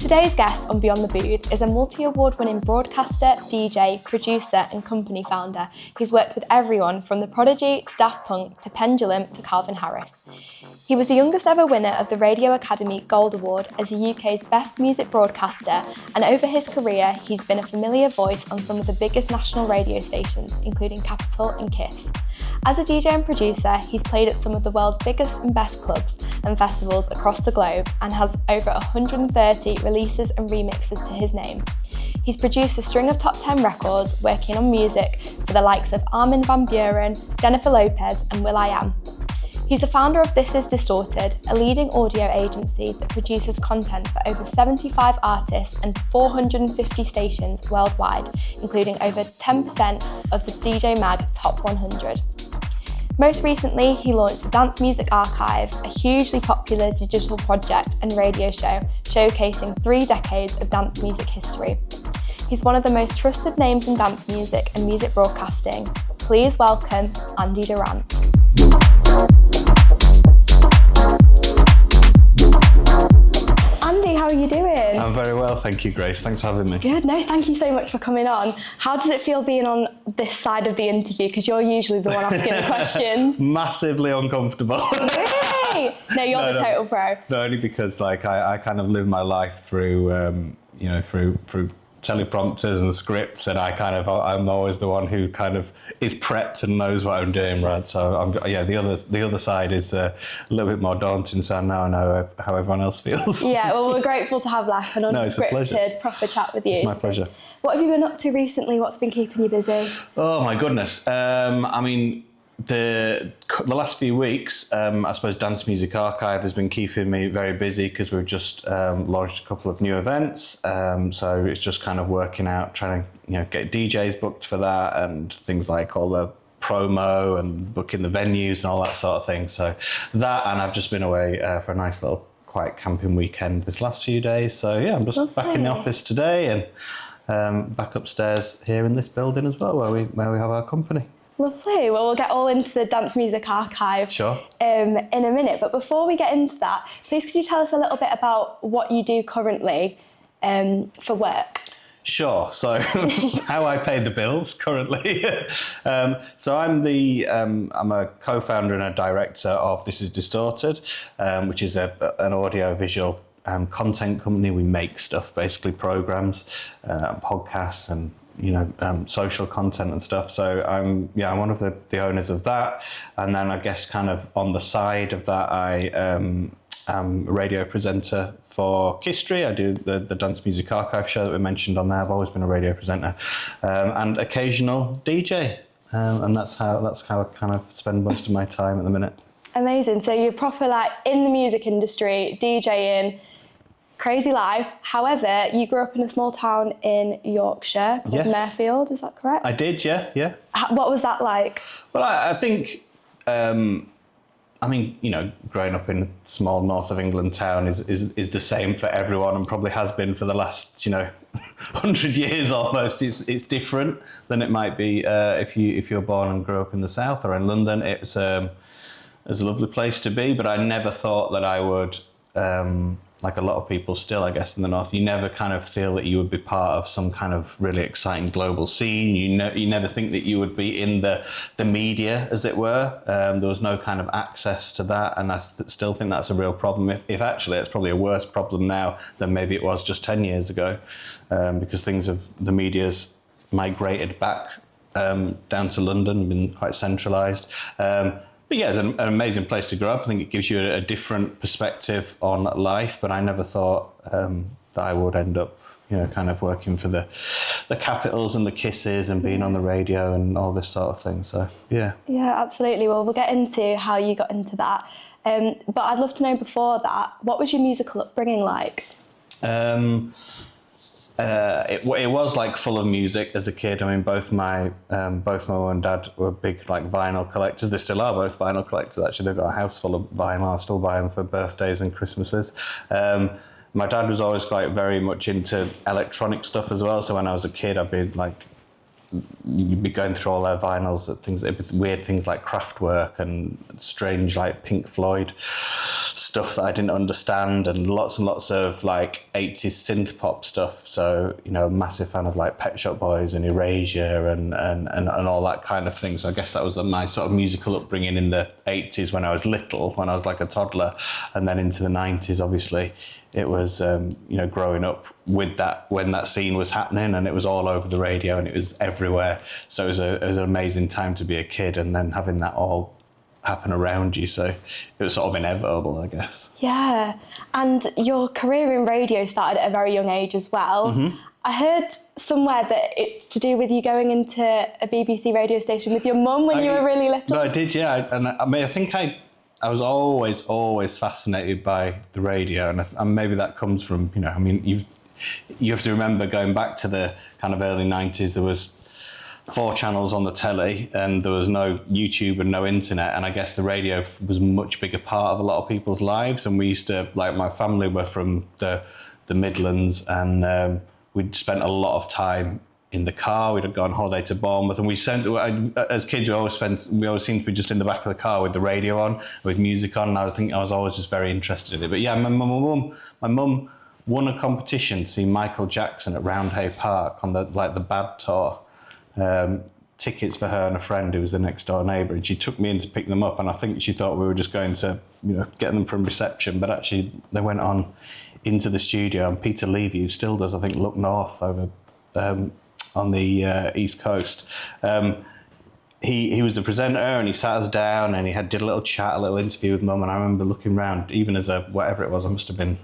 Today's guest on Beyond the Booth is a multi-award winning broadcaster, DJ, producer and company founder who's worked with everyone from The Prodigy to Daft Punk to Pendulum to Calvin Harris. He was the youngest ever winner of the Radio Academy Gold Award as the UK's best music broadcaster, and over his career he's been a familiar voice on some of the biggest national radio stations, including Capital and KISS. As a DJ and producer, he's played at some of the world's biggest and best clubs and festivals across the globe and has over 130 releases and remixes to his name. He's produced a string of top 10 records, working on music for the likes of Armin van Buuren, Jennifer Lopez and will.i.am. He's the founder of This Is Distorted, a leading audio agency that produces content for over 75 artists and 450 stations worldwide, including over 10% of the DJ Mag Top 100. Most recently, he launched the Dance Music Archive, a hugely popular digital project and radio show showcasing 3 decades of dance music history. He's one of the most trusted names in dance music and music broadcasting. Please welcome Andi Durrant. Andy, how are you doing? I'm very well, thank you, Grace. Thanks for having me. Good. No, thank you so much for coming on. How does it feel being on this side of the interview? Because you're usually the one asking the questions. Massively uncomfortable. Really? No, you're the total pro. No, only because I kind of live my life through through teleprompters and scripts, and I'm always the one who kind of is prepped and knows what I'm doing, right? So the other side is a little bit more daunting. So now I know how everyone else feels. Yeah, well, we're grateful to have like an unscripted, proper chat with you. It's my pleasure. What have you been up to recently? What's been keeping you busy? Oh my goodness. The last few weeks, I suppose Dance Music Archive has been keeping me very busy because we've just launched a couple of new events. So it's just kind of working out, trying to get DJs booked for that and things like all the promo and booking the venues and all that sort of thing. So that, and I've just been away for a nice little quiet camping weekend this last few days. So yeah, I'm just back in the office today and back upstairs here in this building as well, where we have our company. Lovely. Well, we'll get all into the Dance Music Archive in a minute. But before we get into that, please could you tell us a little bit about what you do currently for work? Sure. So how I pay the bills currently. So I'm a co-founder and a director of This Is Distorted, which is an audio-visual content company. We make stuff, basically programs, podcasts and social content and stuff. So I'm one of the owners of that. And then I guess kind of on the side of that, I am a radio presenter for KISSTORY. I do the Dance Music Archive show that we mentioned on there. I've always been a radio presenter and occasional DJ. And that's how I kind of spend most of my time at the minute. Amazing. So you're proper like in the music industry, DJing, crazy life. However, you grew up in a small town in Yorkshire called Mirfield, is that correct? I did, yeah. What was that like? Well, I think, growing up in a small north of England town is the same for everyone and probably has been for the last, 100 years almost. It's different than it might be if you're born and grew up in the south or in London. It's a lovely place to be, but I never thought that I would... like a lot of people still, I guess, in the north, you never kind of feel that you would be part of some kind of really exciting global scene. You never think that you would be in the media, as it were. There was no kind of access to that, and I still think that's a real problem. If actually, it's probably a worse problem now than maybe it was just 10 years ago, because the media's migrated back down to London, been quite centralised. But yeah, it's an amazing place to grow up. I think it gives you a different perspective on life, but I never thought that I would end up, kind of working for the Capitals and the Kisses and being on the radio and all this sort of thing. So, yeah. Yeah, absolutely. Well, we'll get into how you got into that. But I'd love to know before that, what was your musical upbringing like? It was like full of music as a kid. I mean, both my mum and dad were big like vinyl collectors. They still are both vinyl collectors. Actually, they've got a house full of vinyl. I still buy them for birthdays and Christmases. My dad was always like very much into electronic stuff as well. So when I was a kid, I'd be like you'd be going through all their vinyls, weird things like Kraftwerk and strange like Pink Floyd stuff that I didn't understand, and lots of like 80s synth pop stuff. So, you know, massive fan of like Pet Shop Boys and Erasure and all that kind of thing. So I guess that was my sort of musical upbringing in the 80s when I was little, when I was like a toddler, and then into the 90s, obviously. It was, you know, growing up with that, when that scene was happening, and it was all over the radio and it was everywhere. So it was an amazing time to be a kid, and then having that all happen around you. So it was sort of inevitable, I guess. Yeah. And your career in radio started at a very young age as well. Mm-hmm. I heard somewhere that it's to do with you going into a BBC radio station with your mum when you were really little. No, I did, yeah. And I mean, I think I was always fascinated by the radio, and maybe that comes from, you know, I mean, you have to remember, going back to the kind of early 90s, there was 4 channels on the telly and there was no YouTube and no internet, and I guess the radio was a much bigger part of a lot of people's lives. And we used to, like, my family were from the Midlands, and we'd spent a lot of time in the car. We'd go on holiday to Bournemouth, and as kids, we always seemed to be just in the back of the car with the radio on, with music on. And I was always just very interested in it. But yeah, my mum won a competition to see Michael Jackson at Roundhay Park on the Bad tour. Tickets for her and a friend who was the next door neighbour, and she took me in to pick them up. And I think she thought we were just going to, you know, get them from reception, but actually they went on into the studio, and Peter Levy, who still does, I think, Look North over on the East Coast. He was the presenter, and he sat us down, and he did a little chat, a little interview with Mum. And I remember looking around, even as whatever it was, I must have been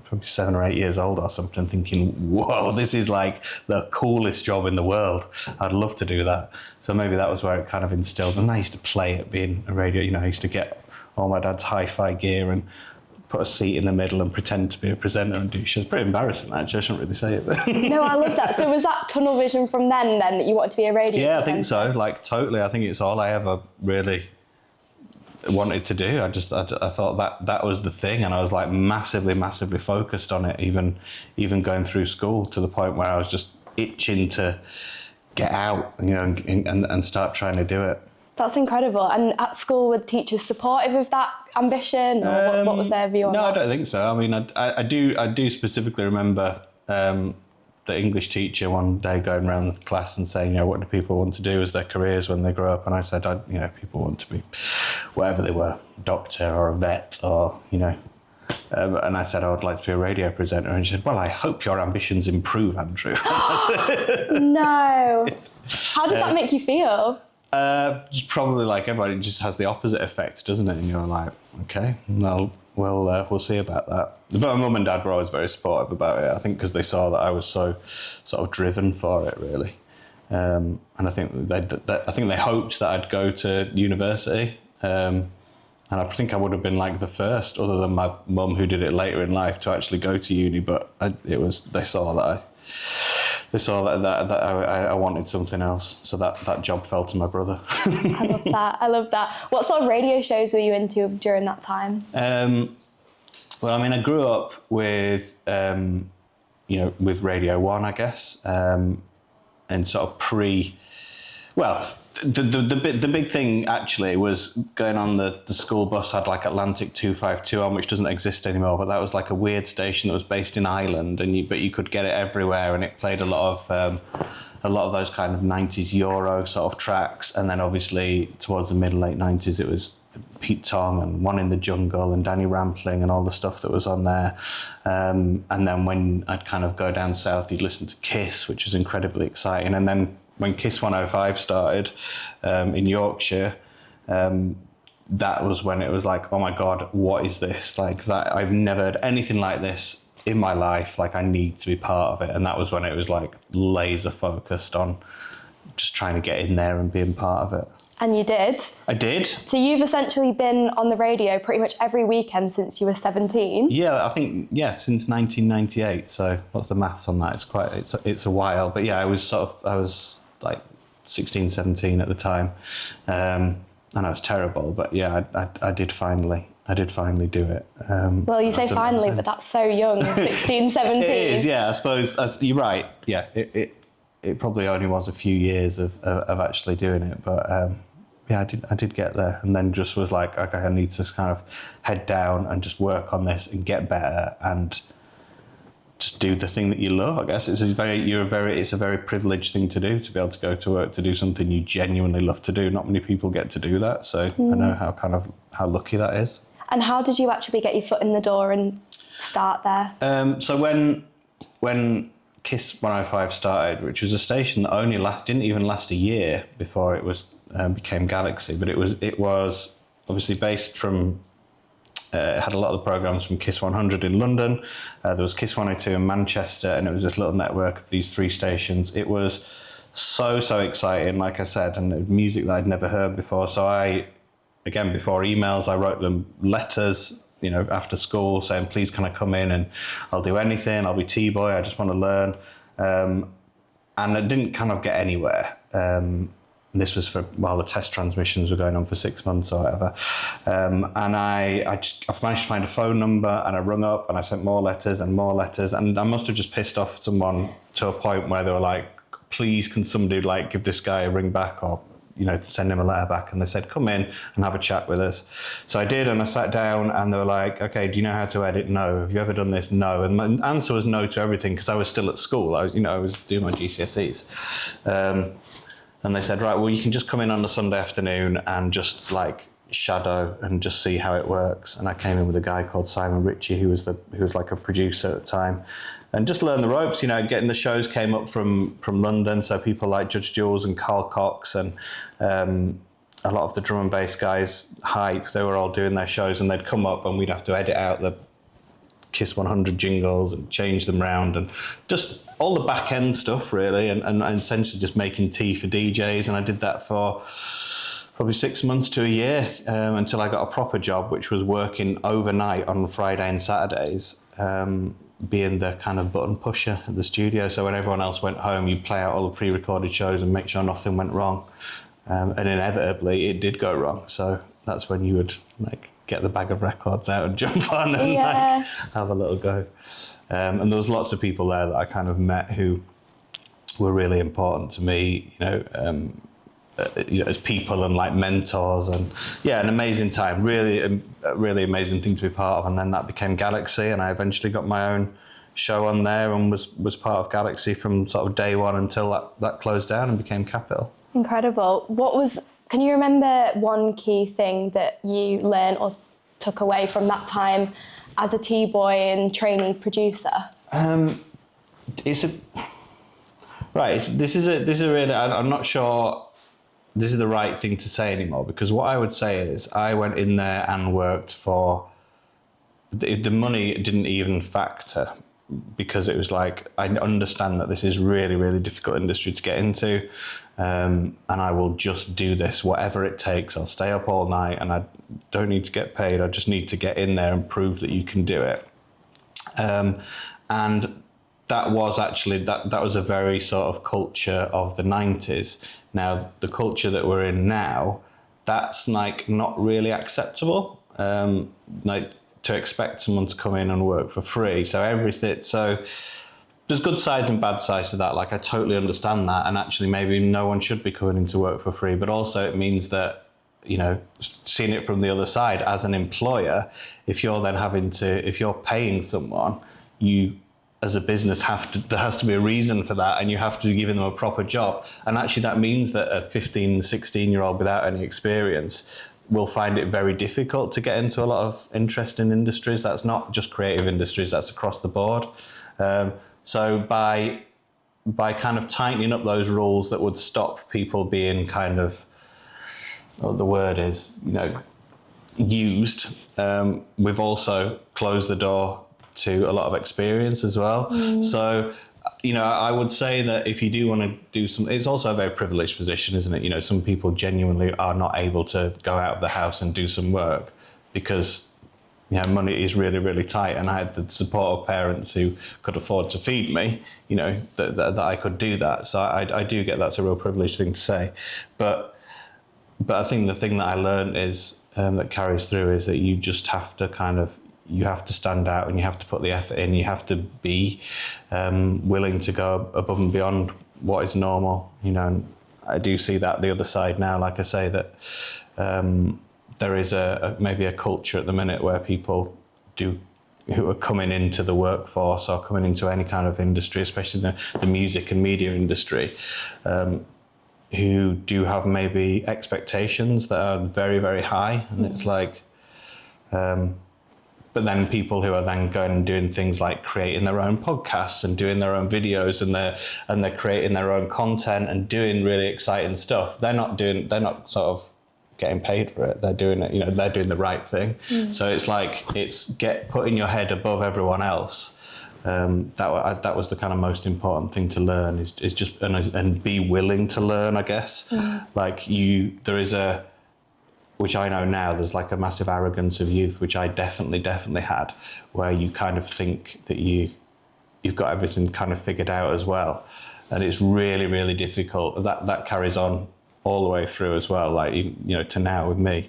probably 7 or 8 years old or something, thinking, whoa, this is like the coolest job in the world. I'd love to do that. So maybe that was where it kind of instilled. And I used to play at being a radio, you know, I used to get all my dad's hi-fi gear and put a seat in the middle and pretend to be a presenter and do shows. Pretty embarrassing, actually. I shouldn't really say it. But No, I love that. So was that tunnel vision from then that you wanted to be a radio presenter? I think so. Like, totally. I think it's all I ever really wanted to do. I thought that was the thing, and I was like massively focused on it, even going through school, to the point where I was just itching to get out, you know, and start trying to do it. That's incredible. And at school, were teachers supportive of that ambition, or what was their view on that? No, I don't think so. I mean, I do specifically remember the English teacher one day going around the class and saying, you know, what do people want to do as their careers when they grow up? And I said, you know, people want to be whatever they were, doctor or a vet, or, you know. And I said, I would like to be a radio presenter. And she said, well, I hope your ambitions improve, Andrew. No. How did that make you feel? Just probably like everybody, it just has the opposite effect, doesn't it? And you're like, okay, well, we'll see about that. But my mum and dad were always very supportive about it. I think because they saw that I was so sort of driven for it, really. And I think they hoped that I'd go to university. And I think I would have been like the first, other than my mum, who did it later in life, to actually go to uni. But they saw that I wanted something else, so that job fell to my brother. I love that. What sort of radio shows were you into during that time? Well, I mean, I grew up with, with Radio 1, I guess, and sort of the big thing actually was going on the school bus had like Atlantic 252 on, which doesn't exist anymore, but that was like a weird station that was based in Ireland, but you could get it everywhere, and it played a lot of those kind of 90s Euro sort of tracks. And then obviously towards the late 90s it was Pete Tong and One in the Jungle and Danny Rampling and all the stuff that was on there. And then when I'd kind of go down south, you'd listen to Kiss, which was incredibly exciting. And then when Kiss 105 started in Yorkshire, that was when it was like, oh my God, what is this? Like, that, I've never heard anything like this in my life. Like, I need to be part of it. And that was when it was like laser focused on just trying to get in there and being part of it. And you did? I did. So you've essentially been on the radio pretty much every weekend since you were 17? Yeah, I think, since 1998. So what's the maths on that? It's a while. But yeah, I was like 16, 17 at the time. And I was terrible, but yeah, I did finally do it. Well, you say finally, but that's so young, 16, 17. It is, yeah, I suppose, you're right. Yeah, it probably only was a few years of actually doing it, but yeah, I did get there, and then just was like, okay, I need to kind of head down and just work on this and get better and just do the thing that you love. I guess it's a very privileged thing to do, to be able to go to work to do something you genuinely love to do. Not many people get to do that, so I know how lucky that is. And how did you actually get your foot in the door and start there? So when KISS 105 started, which was a station that didn't even last a year before it was became Galaxy, but it was obviously based from. It had a lot of the programmes from KISS 100 in London. There was KISS 102 in Manchester, and it was this little network of these 3 stations. It was so exciting, like I said, and music that I'd never heard before. So again, before emails, I wrote them letters, after school, saying, please can I come in and I'll do anything, I'll be T-boy, I just want to learn. And I didn't kind of get anywhere. This was while the test transmissions were going on for 6 months or whatever. And I managed to find a phone number, and I rung up and I sent more letters, and I must have just pissed off someone to a point where they were like, please can somebody give this guy a ring back, or send him a letter back. And they said, come in and have a chat with us. So I did, and I sat down, and they were like, okay, do you know how to edit? No. Have you ever done this? No. And my answer was no to everything, because I was still at school. I was doing my GCSEs. And they said, right, well, you can just come in on a Sunday afternoon and just shadow and just see how it works. And I came in with a guy called Simon Ritchie, who was like a producer at the time, and just learn the ropes. Getting the shows came up from London, so people like Judge Jules and Carl Cox and a lot of the drum and bass guys, Hype, they were all doing their shows, and they'd come up and we'd have to edit out the KISS 100 jingles and change them round, and just all the back end stuff really, and essentially just making tea for DJs. And I did that for probably 6 months to a year, until I got a proper job, which was working overnight on Friday and Saturdays, being the kind of button pusher at the studio. So when everyone else went home, you'd play out all the pre-recorded shows and make sure nothing went wrong. And inevitably it did go wrong. So that's when you would get the bag of records out and jump on and have a little go. And there was lots of people there that I kind of met who were really important to me, as people and mentors, and an amazing time, really amazing thing to be part of. And then that became Galaxy, and I eventually got my own show on there and was part of Galaxy from sort of day one until that closed down and became Capital. Incredible. Can you remember one key thing that you learned or took away from that time as a T-boy and trainee producer? This is a really, I'm not sure this is the right thing to say anymore, because what I would say is I went in there and worked for, the money didn't even factor, because it was I understand that this is really, really difficult industry to get into, and I will just do this, whatever it takes. I'll stay up all night, and I don't need to get paid. I just need to get in there and prove that you can do it. And that was actually, that was a very sort of culture of the 90s. Now, the culture that we're in now, that's not really acceptable. To expect someone to come in and work for free. So there's good sides and bad sides to that. I totally understand that. And actually maybe no one should be coming in to work for free, but also it means that, seeing it from the other side as an employer, if you're then if you're paying someone, you as a business there has to be a reason for that, and you have to be giving them a proper job. And actually that means that a 15, 16-year-old without any experience will find it very difficult to get into a lot of interesting industries. That's not just creative industries, that's across the board. So by kind of tightening up those rules that would stop people being kind of, what the word is, used, we've also closed the door to a lot of experience as well. So, I would say that if you do want to do something, it's also a very privileged position, isn't it? Some people genuinely are not able to go out of the house and do some work because, money is really, really tight. And I had the support of parents who could afford to feed me, that I could do that. So I do get that's a real privileged thing to say. But I think the thing that I learned is, that carries through, is that you just have to you have to stand out, and you have to put the effort in. You have to be willing to go above and beyond what is normal, you know. And I do see that the other side now, like I say, that there is maybe a culture at the minute where people who are coming into the workforce or coming into any kind of industry, especially the music and media industry, who do have maybe expectations that are very, very high. And it's like, but then people who are then going and doing things like creating their own podcasts and doing their own videos, and they're creating their own content and doing really exciting stuff. They're not sort of getting paid for it. They're doing it, you know, they're doing the right thing. So it's like, putting your head above everyone else. That was the kind of most important thing to learn, is just and be willing to learn, I guess. Like there is which I know now, there's like a massive arrogance of youth, which I definitely had, where you kind of think that you've got everything kind of figured out as well. And it's really, really difficult. That carries on all the way through as well, like, you know, to now with me,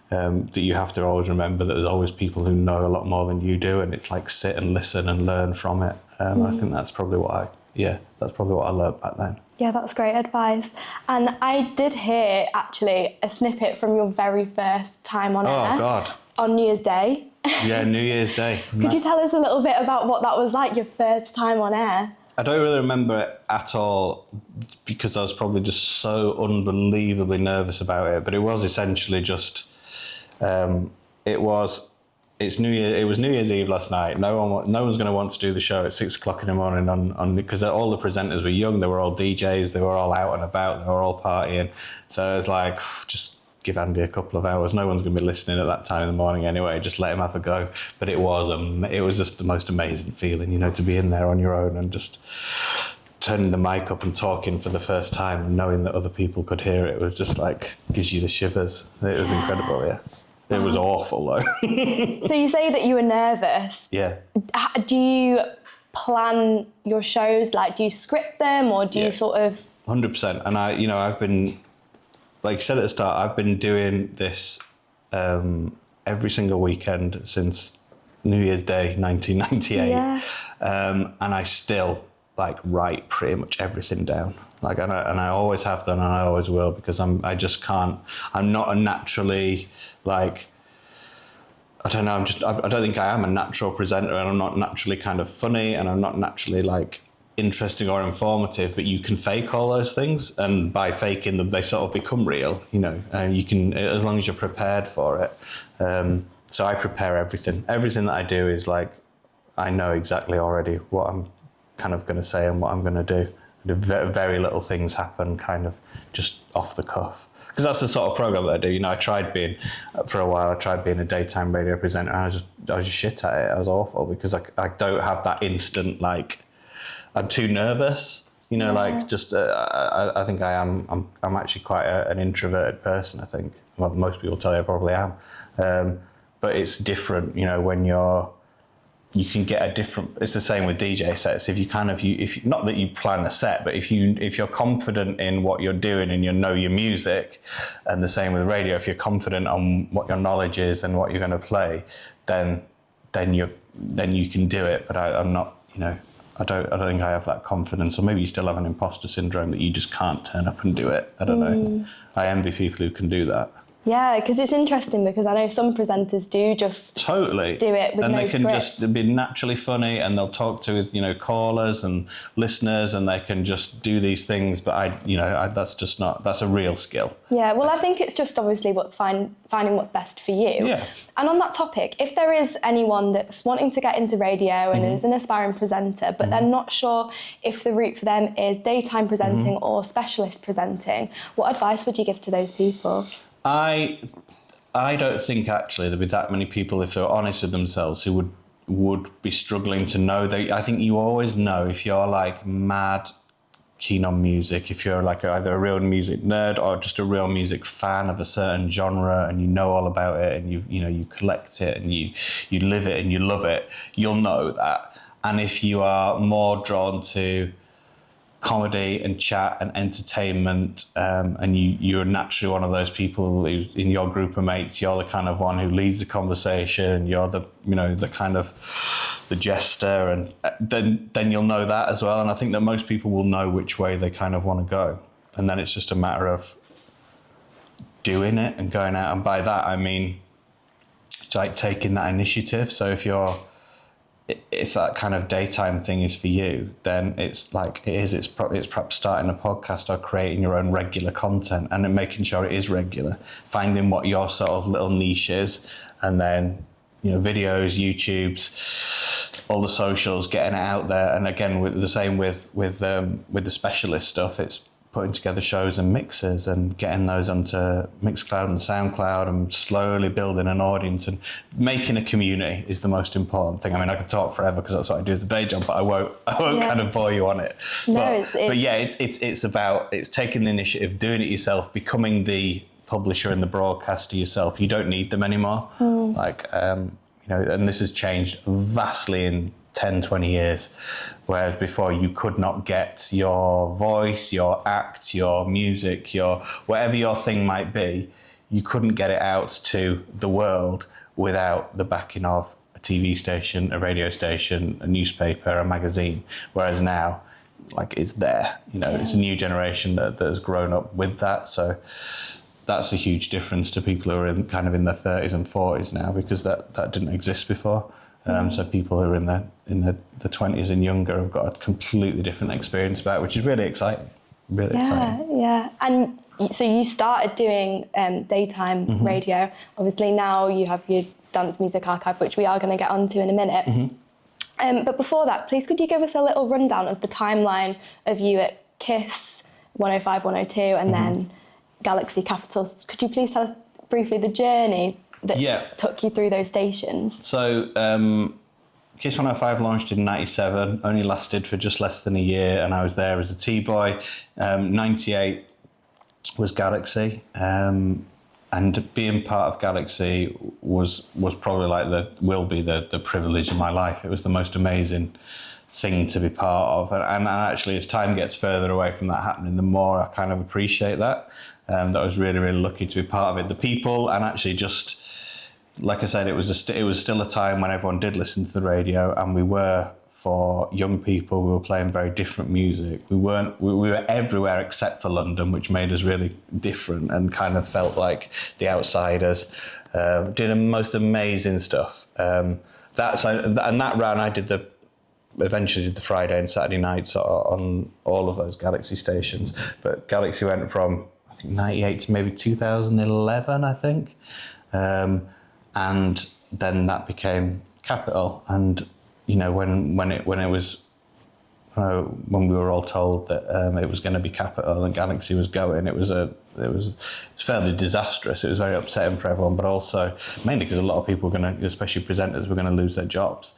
that you have to always remember that there's always people who know a lot more than you do, and it's like sit and listen and learn from it. I think that's probably what I learned back then. Yeah, that's great advice. And I did hear, actually, a snippet from your very first time on air. Oh, God. On New Year's Day. Yeah, New Year's Day. Could you tell us a little bit about what that was like, your first time on air? I don't really remember it at all, because I was probably just so unbelievably nervous about it. But it was essentially just, it was New Year's Eve last night. No one's going to want to do the show at 6 o'clock in the morning on because all the presenters were young. They were all DJs. They were all out and about. They were all partying. So it was like, just give Andy a couple of hours. No one's going to be listening at that time in the morning anyway. Just let him have a go. But it was just the most amazing feeling, you know, to be in there on your own and just turning the mic up and talking for the first time and knowing that other people could hear it. It was just like, gives you the shivers. It was incredible, yeah. It was awful though. So you say that you were nervous. Yeah. Do you plan your shows? Like, do you script them, or do you sort of... 100%. And I've been, like you said at the start, I've been doing this every single weekend since New Year's Day 1998. Yeah. And I still write pretty much everything down. And I always have done, and I always will, because I'm not a naturally, I don't know, I don't think I am a natural presenter, and I'm not naturally kind of funny, and I'm not naturally interesting or informative, but you can fake all those things, and by faking them, they sort of become real, you know, and you can, as long as you're prepared for it. So I prepare everything. Everything that I do is I know exactly already what I'm kind of going to say and what I'm going to do. Very little things happen kind of just off the cuff. Because that's the sort of program that I do. You know, for a while, I tried being a daytime radio presenter, and I was just shit at it. I was awful, because I don't have that instant, I'm too nervous. You know, I think I'm actually quite an introverted person, I think. Well, most people tell you I probably am. But it's different, you know, when you can get a different. It's the same with DJ sets. If you not that you plan a set, but if you're confident in what you're doing and you know your music, and the same with radio. If you're confident on what your knowledge is and what you're going to play, then you can do it. But I'm not, you know, I don't think I have that confidence. Or maybe you still have an imposter syndrome that you just can't turn up and do it. I don't know. I envy people who can do that. Yeah, because it's interesting, because I know some presenters do just totally do it with and no they can script. Just be naturally funny, and they'll talk to, you know, callers and listeners, and they can just do these things. But that's a real skill. Yeah, well, I think it's just obviously finding what's best for you. Yeah. And on that topic, if there is anyone that's wanting to get into radio and is an aspiring presenter, but they're not sure if the route for them is daytime presenting or specialist presenting, what advice would you give to those people? I don't think actually there'd be that many people, if they're honest with themselves, who would be struggling to know. I think you always know if you're mad keen on music, if you're either a real music nerd or just a real music fan of a certain genre, and you know all about it, and you collect it, and you live it and you love it, you'll know that. And if you are more drawn to comedy and chat and entertainment, and you're naturally one of those people who's in your group of mates, you're the kind of one who leads the conversation, you're the, you know, the kind of the jester, and then you'll know that as well. And I think that most people will know which way they kind of want to go, and then it's just a matter of doing it and going out. And by that I mean like taking that initiative. So if that kind of daytime thing is for you, then it's like it's perhaps starting a podcast or creating your own regular content, and then making sure it is regular, finding what your sort of little niche is, and then, you know, videos, YouTubes, all the socials, getting it out there. And again, with the same with the specialist stuff, it's putting together shows and mixes and getting those onto Mixcloud and SoundCloud, and slowly building an audience and making a community is the most important thing. I mean, I could talk forever because that's what I do as a day job, but I won't kind of bore you on it. No, but yeah, it's about taking the initiative, doing it yourself, becoming the publisher and the broadcaster yourself. You don't need them anymore. Like, you know, and this has changed vastly in 10, 20 years, whereas before you could not get your voice, your act, your music, your whatever your thing might be, you couldn't get it out to the world without the backing of a TV station, a radio station, a newspaper, a magazine. Whereas now, like, it's there, you know, it's a new generation that has grown up with that. So that's a huge difference to people who are in kind of in their 30s and 40s now, because that didn't exist before. So people who are in the 20s and younger have got a completely different experience about it, which is really exciting. Really exciting. Yeah. And so you started doing daytime radio. Obviously now you have your dance music archive, which we are going to get onto in a minute. But before that, please could you give us a little rundown of the timeline of you at KISS 105, 102, and then Galaxy Capitals? Could you please tell us briefly the journey that took you through those stations? So KISS 105 launched in 97, only lasted for just less than a year, and I was there as a T-boy. 98 was Galaxy, and being part of Galaxy was probably like will be the privilege of my life. It was the most amazing thing to be part of, and actually as time gets further away from that happening, the more I kind of appreciate that. That I was really, really lucky to be part of it. The people, and actually just, like I said, it was still a time when everyone did listen to the radio, and we were, for young people, we were playing very different music. We were everywhere except for London, which made us really different and kind of felt like the outsiders. Did the most amazing stuff. And that round, I eventually did the Friday and Saturday nights on all of those Galaxy stations. But Galaxy went from, I think, 98 to maybe 2011, I think. And then that became Capital. And, you know, when we were all told that it was going to be Capital and Galaxy was going, it was fairly disastrous. It was very upsetting for everyone, but also mainly because a lot of people were going to, especially presenters, were going to lose their jobs,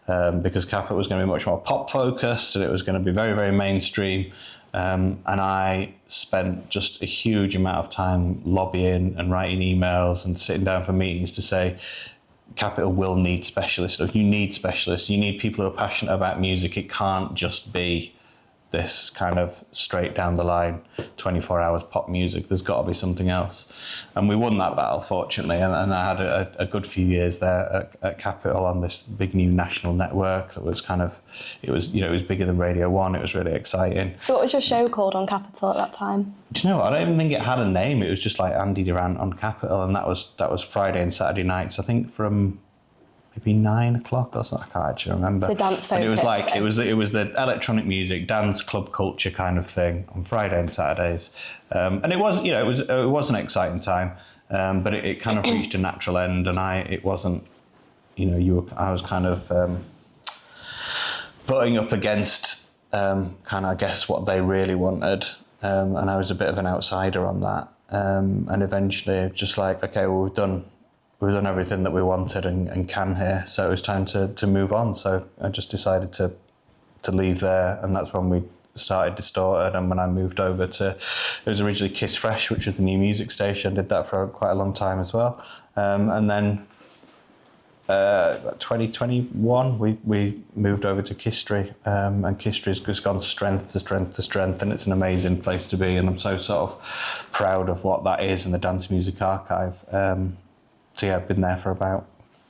because Capital was going to be much more pop focused, and it was going to be very, very mainstream. And I spent just a huge amount of time lobbying and writing emails and sitting down for meetings to say, Capital will need specialists. You need specialists. You need people who are passionate about music. It can't just be this kind of straight down the line 24 hours pop music. There's got to be something else. And we won that battle, fortunately, and I had a good few years there at Capital on this big new national network that was it was bigger than Radio 1. It was really exciting. So what was your show called on Capital at that time? Do you know what? I don't even think it had a name. It was just like Andi Durrant on Capital, and that was Friday and Saturday nights, I think, from maybe 9 o'clock or something. I can't actually remember. The dance focus. But it was like it was the electronic music, dance, club culture kind of thing on Friday and Saturdays, and it was an exciting time, but it kind of reached a natural end, and I was kind of putting up against kind of, I guess, what they really wanted, and I was a bit of an outsider on that, and eventually just like, okay, well, we've done everything that we wanted and can here, so it was time to move on. So I just decided to leave there, and that's when we started Distorted. And when I moved over it was originally Kiss Fresh, which was the new music station. Did that for quite a long time as well, and then 2021, we moved over to KISSTORY, and KISSTORY's just gone strength to strength to strength, and it's an amazing place to be, and I'm so sort of proud of what that is in the Dance Music Archive. So yeah, I've been there for about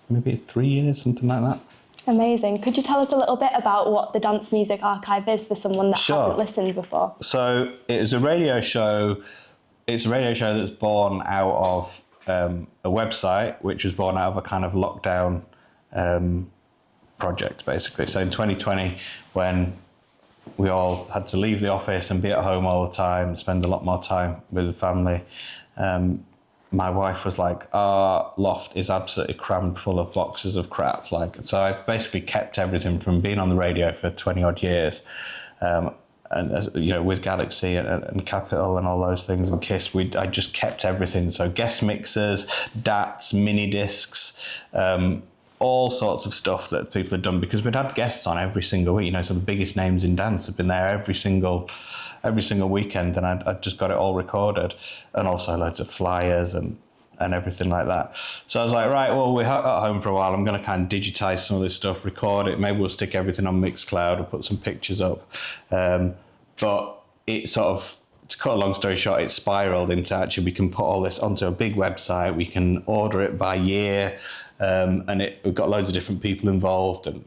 maybe 3 years, something like that. Amazing. Could you tell us a little bit about what the Dance Music Archive is for someone that hasn't listened before? So it is a radio show. It's a radio show that's born out of a website, which was born out of a kind of lockdown project, basically. So in 2020, when we all had to leave the office and be at home all the time, spend a lot more time with the family, my wife was like, our loft is absolutely crammed full of boxes of crap. So I basically kept everything from being on the radio for 20 odd years. And with Galaxy and Capital and all those things and Kiss, I just kept everything. So guest mixers, DATs, mini discs, all sorts of stuff that people had done, because we'd had guests on every single week. So the biggest names in dance have been there every single weekend, and I'd just got it all recorded, and also loads of flyers and everything like that. So I was like, right, well, we're at home for a while. I'm going to kind of digitize some of this stuff, record it. Maybe we'll stick everything on Mixcloud or put some pictures up. But it sort of, to cut a long story short, it spiraled into actually we can put all this onto a big website. We can order it by year. And we've got loads of different people involved, and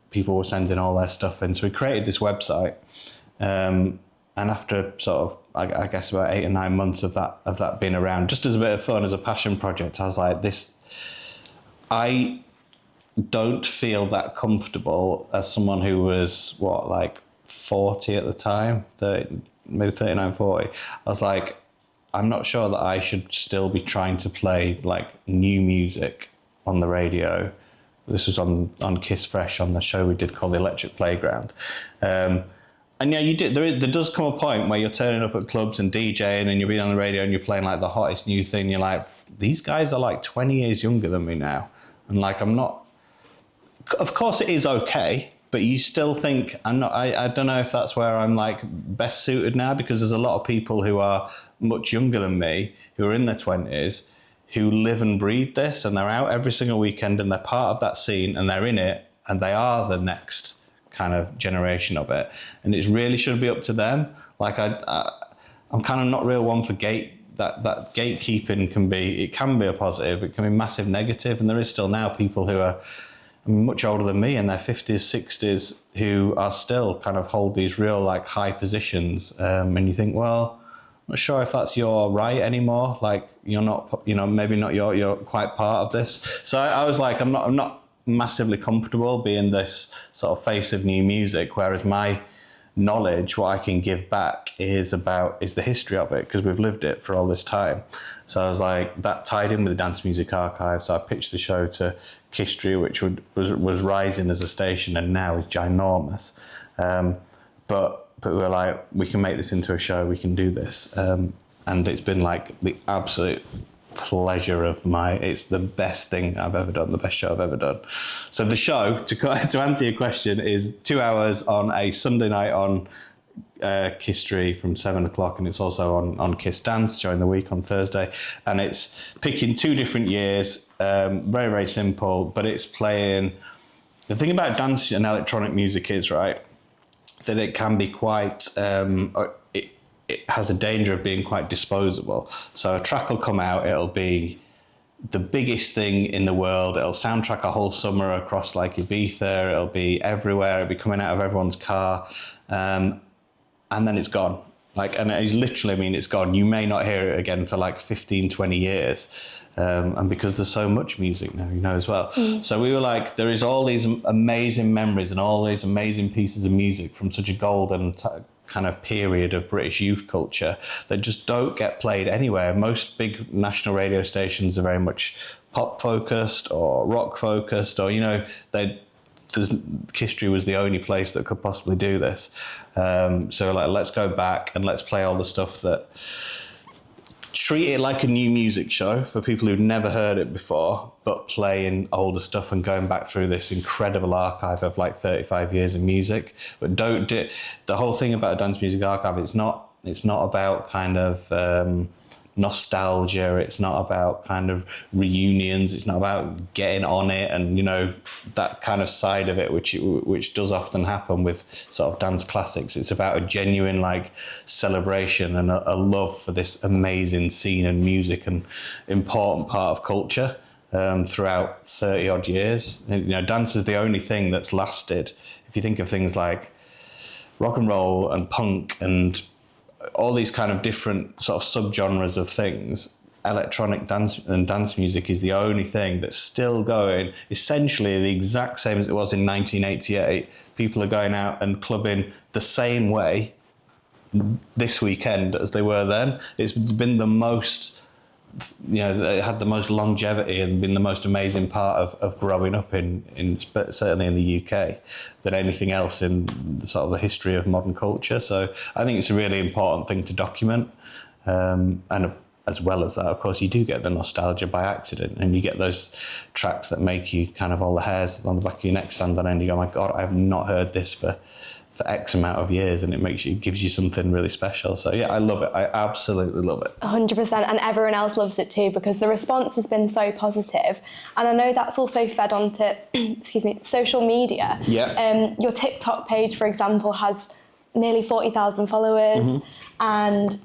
people were sending all their stuff in. So we created this website. And after sort of, I guess about 8 or 9 months of that being around, just as a bit of fun, as a passion project, I was like, I don't feel that comfortable as someone who was, 40 at the time, maybe 39, 40. I was like, I'm not sure that I should still be trying to play new music on the radio. This was on Kiss Fresh, on the show we did called The Electric Playground. And yeah, there does come a point where you're turning up at clubs and DJing and you're being on the radio and you're playing the hottest new thing. You're like, these guys are 20 years younger than me now. And I'm not, of course it is okay, but you still think, I don't know if that's where I'm best suited now, because there's a lot of people who are much younger than me, who are in their 20s, who live and breathe this, and they're out every single weekend and they're part of that scene and they're in it and they are the next kind of generation of it, and it really should be up to them. I'm kind of not real one for that gatekeeping can be a positive, it can be massive negative, and there is still now people who are much older than me in their 50s, 60s, who are still kind of hold these real high positions, and you think, well, I'm not sure if that's your right anymore. You're not, maybe not you're quite part of this. So I was like, I'm not massively comfortable being this sort of face of new music, whereas my knowledge, what I can give back is the history of it, because we've lived it for all this time. So I was like, that tied in with the Dance Music Archive. So I pitched the show to KISSTORY, which was rising as a station and now is ginormous. But we were like, we can make this into a show, we can do this. And it's been the absolute pleasure of it's the best thing I've ever done, the best show I've ever done. So the show, to answer your question, is 2 hours on a Sunday night on KISSTORY from 7 o'clock, and it's also on Kiss Dance during the week on Thursday, and it's picking 2 different years, very, very simple, but it's playing. The thing about dance and electronic music is, right, that it can be quite it has a danger of being quite disposable. So a track will come out, it'll be the biggest thing in the world, it'll soundtrack a whole summer across Ibiza, it'll be everywhere, it'll be coming out of everyone's car, and then it's gone. And it's literally, it's gone. You may not hear it again for 15, 20 years. And because there's so much music now, as well. Mm. So we were like, there is all these amazing memories and all these amazing pieces of music from such a golden kind of period of British youth culture that just don't get played anywhere. Most big national radio stations are very much pop focused or rock focused, or KISSTORY was the only place that could possibly do this. So let's go back and let's play all the stuff that, treat it like a new music show for people who've never heard it before, but playing older stuff and going back through this incredible archive of 35 years of music. But don't do the whole thing about a Dance Music Archive. It's not about kind of nostalgia. It's not about kind of reunions. It's not about getting on it and, you know, that kind of side of it, which does often happen with sort of dance classics. It's about a genuine like celebration and a love for this amazing scene and music and important part of culture throughout 30 odd years. And, you know, dance is the only thing that's lasted. If you think of things like rock and roll and punk and all these kind of different sort of subgenres of things, electronic dance and dance music is the only thing that's still going essentially the exact same as it was in 1988. People are going out and clubbing the same way this weekend as they were then. It's been the most, you know, it had the most longevity and been the most amazing part of growing up in certainly in the UK than anything else in sort of the history of modern culture. So I think it's a really important thing to document. And as well as that, of course, you do get the nostalgia by accident, and you get those tracks that make you kind of all the hairs on the back of your neck stand on end. You go, oh my God, I have not heard this for X amount of years, and it gives you something really special. So yeah, I love it. I absolutely love it. 100%, and everyone else loves it too, because the response has been so positive. And I know that's also fed onto, excuse me, social media. Yeah. Your TikTok page, for example, has nearly 40,000 followers, and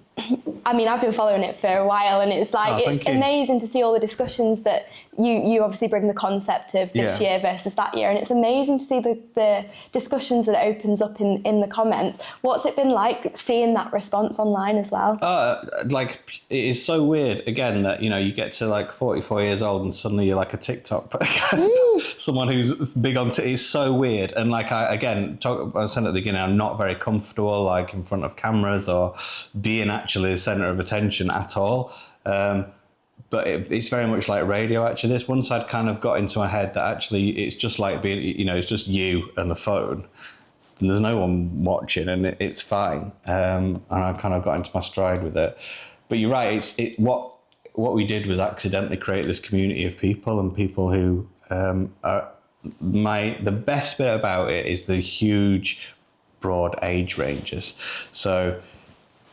I mean, I've been following it for a while, and it's like, it's amazing to see all the discussions that you obviously bring the concept of this year versus that year, and it's amazing to see the discussions that it opens up in the comments. What's it been like seeing that response online as well? Like, it is so weird, again, that, you know, you get to like 44 years old and suddenly you're like a TikTok someone who's big on TikTok. Is so weird. And like, I said at the beginning, I'm not very comfortable like in front of cameras or being actually the center of attention at all. But it's very much like radio, actually. This once I'd kind of got into my head that actually it's just like being, you know, it's just you and the phone, and there's no one watching, and it's fine. And I kind of got into my stride with it. But you're right. What we did was accidentally create this community of people, and people who are the best bit about it is the huge, broad age ranges. So,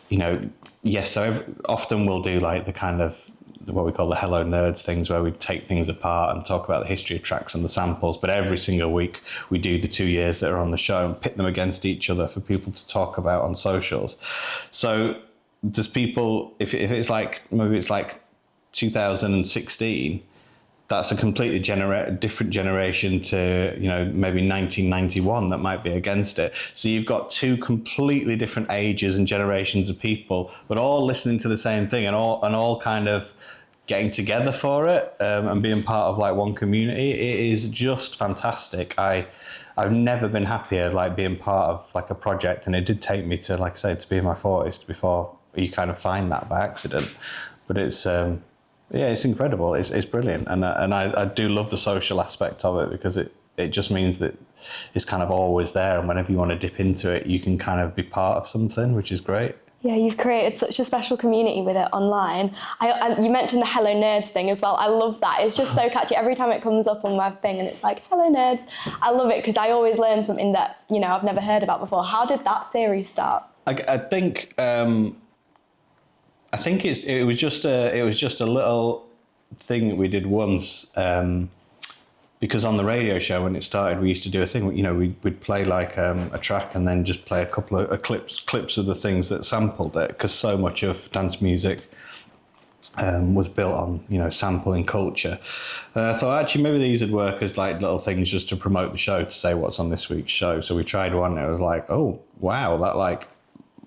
you know, yes. So often we'll do like the kind of what we call the Hello Nerds things, where we take things apart and talk about the history of tracks and the samples. But every single week we do the 2 years that are on the show and pit them against each other for people to talk about on socials. So does people, if it's like, maybe it's like 2016, that's a completely different generation to, you know, maybe 1991 that might be against it. So you've got two completely different ages and generations of people, but all listening to the same thing and all kind of getting together for it and being part of like one community. It is just fantastic. I've never been happier like being part of like a project, and it did take me to, like I say, to be in my 40s before you kind of find that by accident. But it's yeah, it's incredible. It's brilliant, and I do love the social aspect of it, because it just means that it's kind of always there, and whenever you want to dip into it, you can kind of be part of something, which is great. Yeah, you've created such a special community with it online. You mentioned the Hello Nerds thing as well. I love that. It's just so catchy. Every time it comes up on my thing and it's like, Hello Nerds. I love it, because I always learn something that, you know, I've never heard about before. How did that series start? I think it was just a little thing that we did once, because on the radio show when it started, we used to do a thing. You know, we'd play like a track and then just play a couple of clips of the things that sampled it, because so much of dance music was built on, you know, sampling culture. And I thought actually maybe these would work as like little things just to promote the show, to say what's on this week's show. So we tried one, and it was like, oh wow,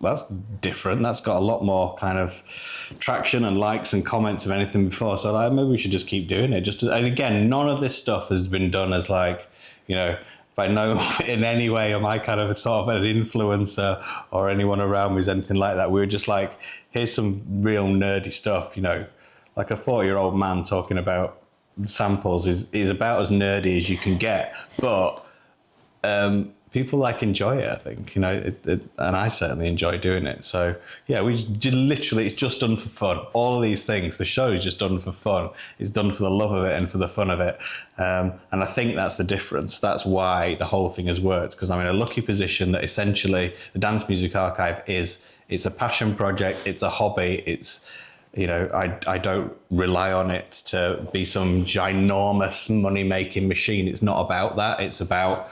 that's different. That's got a lot more kind of traction and likes and comments of anything before. So like, maybe we should just keep doing it. And again, none of this stuff has been done as like, you know, by no in any way am I kind of a sort of an influencer or anyone around me is anything like that. We were just like, here's some real nerdy stuff, you know, like a 40-year-old man talking about samples is about as nerdy as you can get. But people like enjoy it, I think, you know, and I certainly enjoy doing it. So yeah, literally, it's just done for fun. All of these things, the show is just done for fun. It's done for the love of it and for the fun of it. And I think that's the difference. That's why the whole thing has worked, because I'm in a lucky position that essentially the Dance Music Archive it's a passion project. It's a hobby. It's I don't rely on it to be some ginormous money-making machine. It's not about that. It's about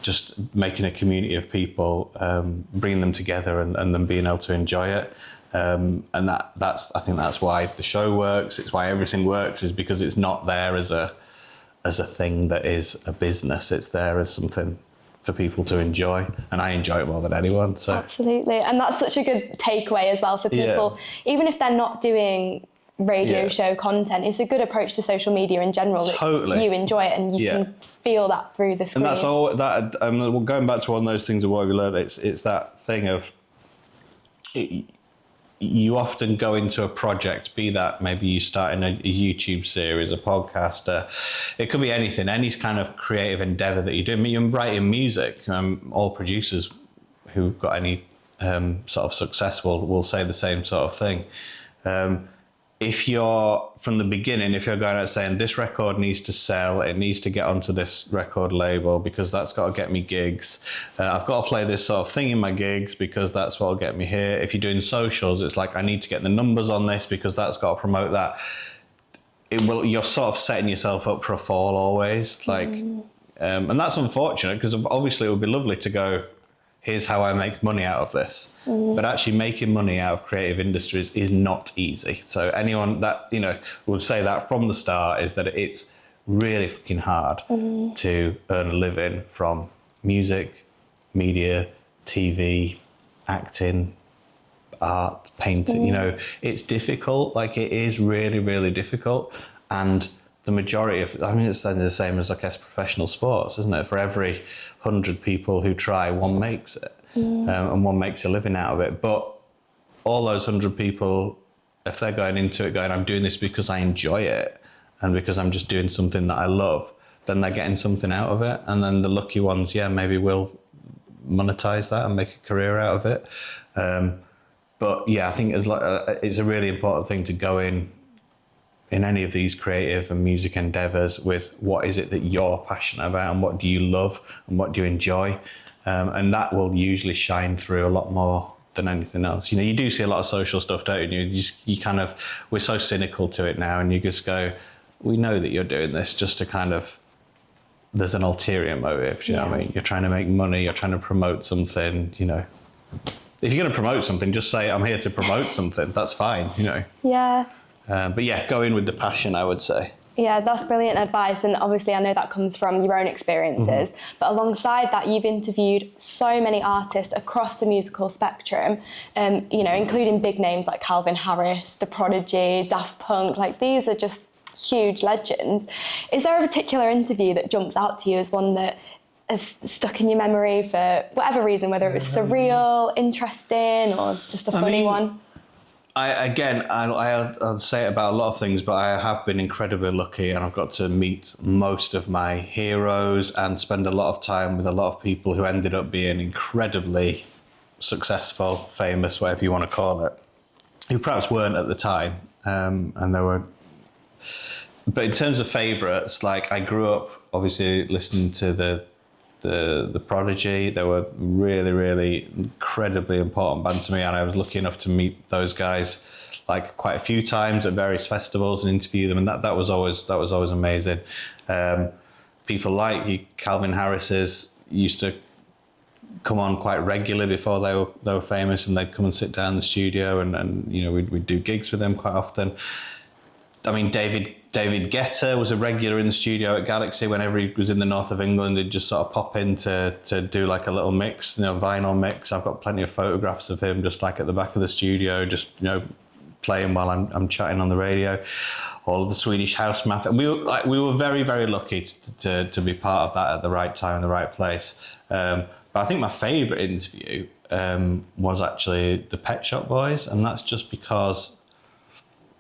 just making a community of people, bringing them together and them being able to enjoy it. And I think that's why the show works. It's why everything works, is because it's not there as a thing that is a business. It's there as something for people to enjoy, and I enjoy it more than anyone. So absolutely, and that's such a good takeaway as well for people, even if they're not doing radio show content. It's a good approach to social media in general. Totally, you enjoy it, and you can feel that through the screen. And that's all that. Going back to one of those things of what we learned, it's that thing of you often go into a project, be that maybe you start in a YouTube series, a podcast, it could be anything, any kind of creative endeavor that you're doing. You're writing music. All producers who've got any sort of success will say the same sort of thing. If you're, from the beginning, if you're going out saying this record needs to sell, it needs to get onto this record label because that's got to get me gigs. I've got to play this sort of thing in my gigs because that's what will get me here. If you're doing socials, it's like I need to get the numbers on this because that's got to promote that. You're sort of setting yourself up for a fall always. And that's unfortunate because obviously it would be lovely to go, here's how I make money out of this. But actually making money out of creative industries is not easy. So anyone that, would say that from the start is that it's really fucking hard to earn a living from music, media, TV, acting, art, painting. It's difficult. Like, it is really, really difficult. And the majority of, it's the same as, I guess, professional sports, isn't it? For every 100 people who try, one makes it, and one makes a living out of it. But all those 100 people, if they're going into it going, I'm doing this because I enjoy it and because I'm just doing something that I love, then they're getting something out of it. And then the lucky ones, maybe will monetize that and make a career out of it. But I think it's a really important thing to go in any of these creative and music endeavors with what is it that you're passionate about and what do you love and what do you enjoy. And that will usually shine through a lot more than anything else. You do see a lot of social stuff, don't you? We're so cynical to it now, and you just go, we know that you're doing this just to kind of, there's an ulterior motive, do you know what I mean? You're trying to make money, you're trying to promote something, If you're going to promote something, just say, I'm here to promote something. That's fine, Yeah. But go in with the passion, I would say. Yeah, that's brilliant advice. And obviously I know that comes from your own experiences. But alongside that, you've interviewed so many artists across the musical spectrum, including big names like Calvin Harris, The Prodigy, Daft Punk. Like, these are just huge legends. Is there a particular interview that jumps out to you as one that has stuck in your memory for whatever reason, whether it was surreal, interesting, or just a funny one? I'll say it about a lot of things, but I have been incredibly lucky, and I've got to meet most of my heroes and spend a lot of time with a lot of people who ended up being incredibly successful, famous, whatever you want to call it, who perhaps weren't at the time. And there were, but in terms of favourites, like, I grew up obviously listening to the Prodigy. They were really, really incredibly important band to me, and I was lucky enough to meet those guys like quite a few times at various festivals and interview them, and that was always amazing. People like Calvin Harris's used to come on quite regularly before they were famous, and they'd come and sit down in the studio, and we'd do gigs with them quite often. I mean, David Guetta was a regular in the studio at Galaxy. Whenever he was in the north of England, he'd just sort of pop in to do like a little mix, vinyl mix. I've got plenty of photographs of him just like at the back of the studio, just playing while I'm chatting on the radio. All of the Swedish House Mafia. We were very, very lucky to be part of that at the right time in the right place. But I think my favourite interview was actually the Pet Shop Boys, and that's just because.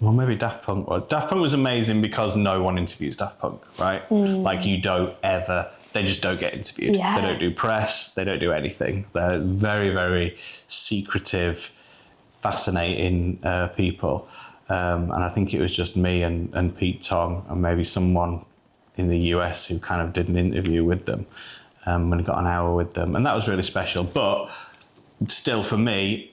Well, maybe Daft Punk was. Daft Punk was amazing because no one interviews Daft Punk, right? Like, they just don't get interviewed. Yeah. They don't do press, they don't do anything. They're very, very secretive, fascinating people. And I think it was just me and Pete Tong and maybe someone in the US who kind of did an interview with them and got an hour with them. And that was really special. But still, for me,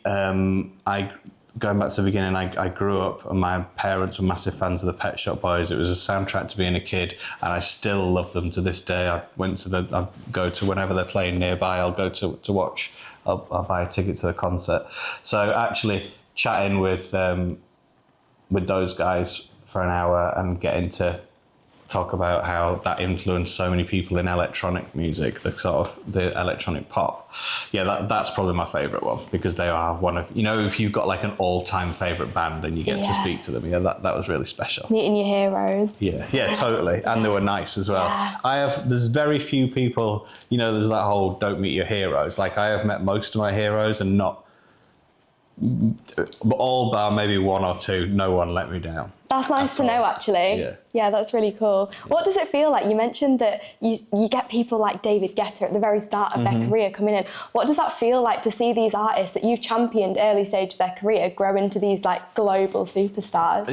going back to the beginning, I grew up and my parents were massive fans of the Pet Shop Boys. It was a soundtrack to being a kid, and I still love them to this day. I go to whenever they're playing nearby, I'll go to watch. I'll buy a ticket to the concert. So actually chatting with those guys for an hour and getting to talk about how that influenced so many people in electronic music, the electronic pop. Yeah, that's probably my favourite one, because they are one of, if you've got like an all-time favourite band and you get to speak to them, that was really special. Meeting your heroes. Yeah, totally. And they were nice as well. Yeah. There's very few people, there's that whole don't meet your heroes. Like, I have met most of my heroes and not, but all bar maybe one or two, no one let me down. That's nice to know, actually. Yeah, that's really cool. Yeah. What does it feel like? You mentioned that you get people like David Guetta at the very start of their career coming in. What does that feel like to see these artists that you've championed early stage of their career grow into these like global superstars?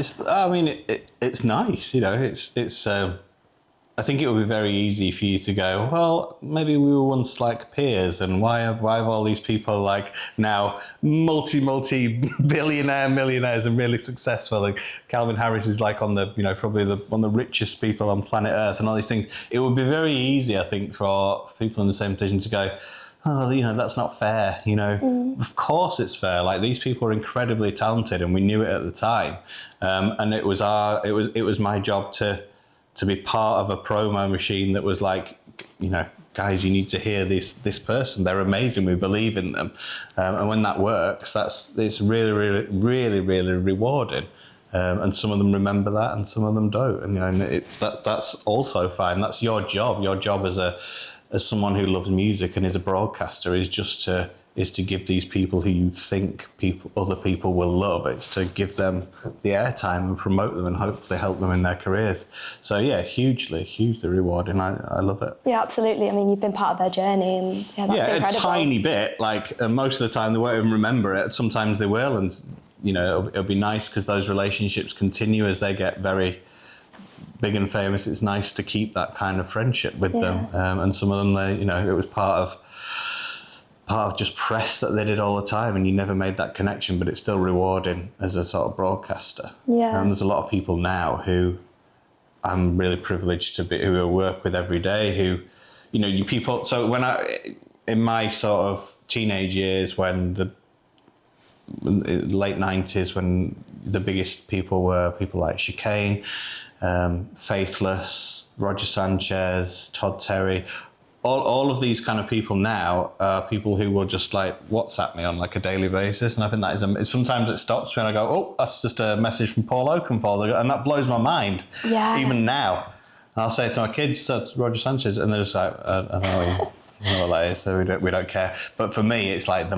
It's nice, it's I think it would be very easy for you to go, well, maybe we were once like peers, and why have all these people like now multi-billionaire millionaires and really successful? Like Calvin Harris is like on the, probably one of the richest people on planet Earth and all these things. It would be very easy, I think, for people in the same position to go, oh, that's not fair. Of course it's fair. Like, these people are incredibly talented, and we knew it at the time. And it was my job to be part of a promo machine that was like, guys, you need to hear this person. They're amazing. We believe in them. And when that works, it's really, really, really, really rewarding. And some of them remember that, and some of them don't. And that's also fine. That's your job. Your job as someone who loves music and is a broadcaster is to give these people who you think other people will love, it's to give them the airtime and promote them and hopefully help them in their careers. So yeah, hugely rewarding. I love it. Yeah, absolutely. I mean, you've been part of their journey, and that's incredible. A tiny bit. Like, most of the time they won't even remember it. Sometimes they will, and it'll be nice because those relationships continue as they get very big and famous. It's nice to keep that kind of friendship with them. And some of them, it was part of just press that they did all the time, and you never made that connection, but it's still rewarding as a sort of broadcaster. Yeah. And there's a lot of people now who I'm really privileged who I work with every day, who, you people. So in my sort of teenage years, when the late 90s, when the biggest people were people like Chicane, Faithless, Roger Sanchez, Todd Terry, all of these kind of people now are people who will just like WhatsApp me on like a daily basis, and I think that is sometimes it stops me and I go, oh, that's just a message from Paul Oakenfold, and that blows my mind. Yeah. Even now, and I'll say it to my kids, that's Roger Sanchez, and they're just like, I don't know what that is, so we don't care. But for me, it's like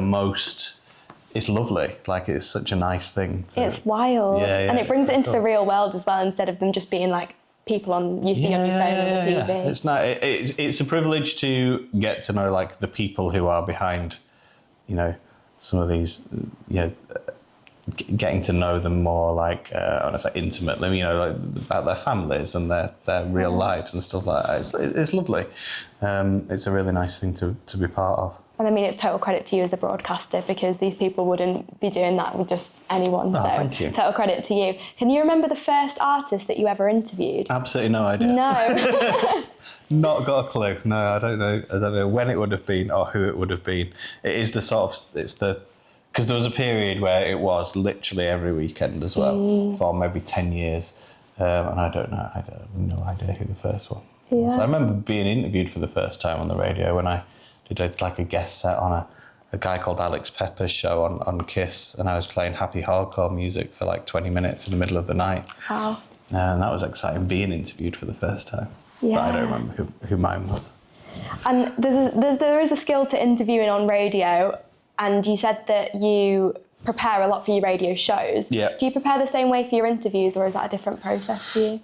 it's lovely. Like, it's such a nice thing. It's wild, and it brings it into the real world as well, instead of them just being like people you see on your phone or the TV. It's not. It's a privilege to get to know like the people who are behind, some of these. Getting to know them more, like when I say intimately, like about their families and their real lives and stuff like that. It's lovely. It's a really nice thing to be part of. And I mean, it's total credit to you as a broadcaster, because these people wouldn't be doing that with just anyone. Oh, so thank you. Total credit to you. Can you remember the first artist that you ever interviewed? Absolutely no idea. No. Not got a clue. No, I don't know when it would have been or who it would have been. It is because there was a period where it was literally every weekend as well for maybe 10 years. And I don't know. I have no idea who the first one was. I remember being interviewed for the first time on the radio when I did a guest set on a guy called Alex Pepper's show on KISS, and I was playing happy hardcore music for like 20 minutes in the middle of the night. Wow. And that was exciting, being interviewed for the first time. Yeah. But I don't remember who mine was. And there is a skill to interviewing on radio, and you said that you prepare a lot for your radio shows. Yeah. Do you prepare the same way for your interviews, or is that a different process for you?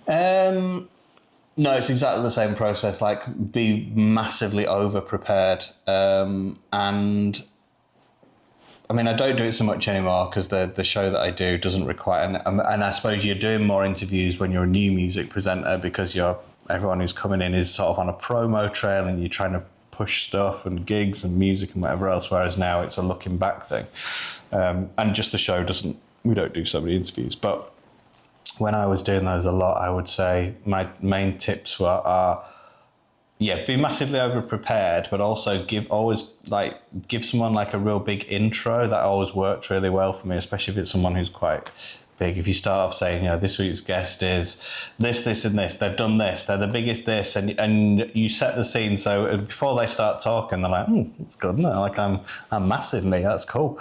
No, it's exactly the same process. Like, be massively over-prepared. And I mean, I don't do it so much anymore because the show that I do doesn't require... And I suppose you're doing more interviews when you're a new music presenter, because everyone who's coming in is sort of on a promo trail and you're trying to push stuff and gigs and music and whatever else, whereas now it's a looking back thing. And just the show doesn't we don't do so many interviews. But when I was doing those a lot, I would say my main tips are be massively over prepared, but also give someone like a real big intro. That always worked really well for me, especially if it's someone who's quite big. If you start off saying, this week's guest is this, and this, they've done this, they're the biggest this, and you set the scene so before they start talking, they're like, that's good, isn't it? Like I'm massively, that's cool.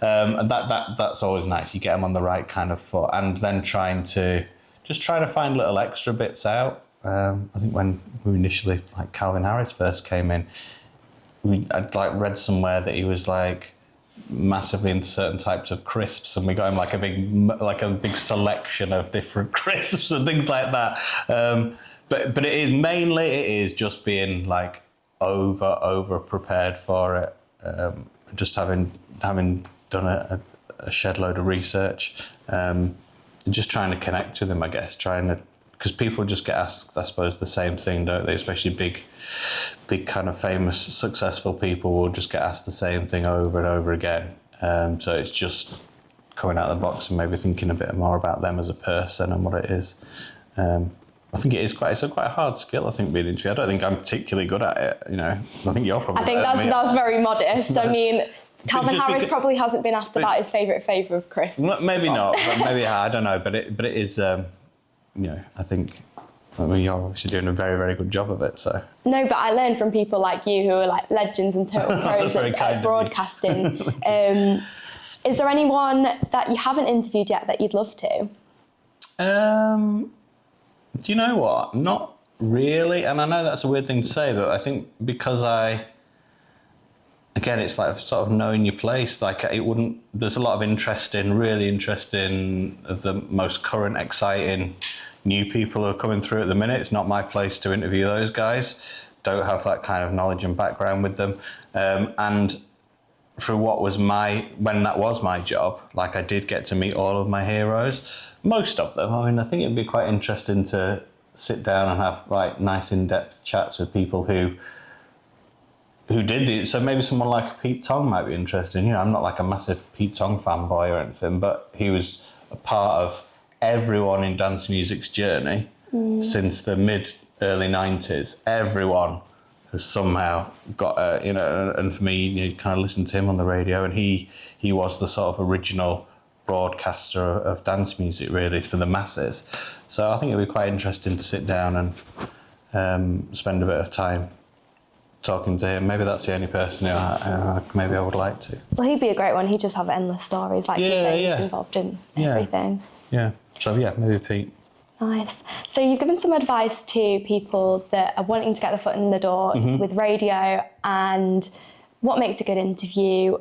And that's always nice. You get them on the right kind of foot, and then trying to find little extra bits out. I think when we initially, like Calvin Harris first came in, I'd read somewhere that he was massively into certain types of crisps, and we got him a big selection of different crisps and things like that. But it is just being over prepared for it. Just having done a shed load of research, just trying to connect with him, I guess, because people just get asked, I suppose, the same thing, don't they? Especially big kind of famous, successful people will just get asked the same thing over and over again. So it's just coming out of the box and maybe thinking a bit more about them as a person and what it is. I think it's quite a hard skill, I think, being interviewed. I don't think I'm particularly good at it, I think you're probably better than me. That's very modest. I mean, Calvin Harris probably hasn't been asked about his favourite flavour of crisps. Maybe not, but maybe, I don't know, but it is... I think you're obviously doing a very, very good job of it. So no, but I learned from people like you who are legends and total pros at broadcasting. Is there anyone that you haven't interviewed yet that you'd love to? Do you know what? Not really. And I know that's a weird thing to say, but I think because again, it's sort of knowing your place. There's a lot of really interesting, of the most current, exciting new people who are coming through at the minute. It's not my place to interview those guys. Don't have that kind of knowledge and background with them. And through when that was my job, I did get to meet all of my heroes, most of them. I mean, I think it'd be quite interesting to sit down and have nice in-depth chats with people who did it. So maybe someone like Pete Tong might be interesting. I'm not a massive Pete Tong fanboy or anything, but he was a part of everyone in dance music's journey since the early 90s. Everyone has somehow got and for me, you kind of listen to him on the radio, and he was the sort of original broadcaster of dance music, really, for the masses. So I think it'd be quite interesting to sit down and spend a bit of time talking to him. Maybe that's the only person who maybe I would like to. Well, he'd be a great one. He'd just have endless stories, you say. He's involved in everything. Yeah. So maybe Pete. Nice. So you've given some advice to people that are wanting to get their foot in the door with radio and what makes a good interview.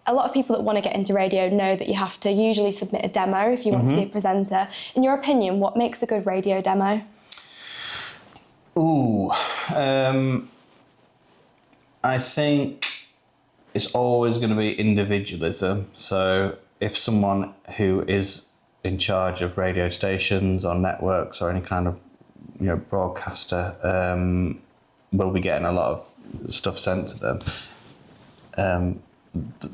A lot of people that want to get into radio know that you have to usually submit a demo if you want to be a presenter. In your opinion, what makes a good radio demo? I think it's always going to be individualism. So if someone who is in charge of radio stations or networks or any kind of broadcaster will be getting a lot of stuff sent to them,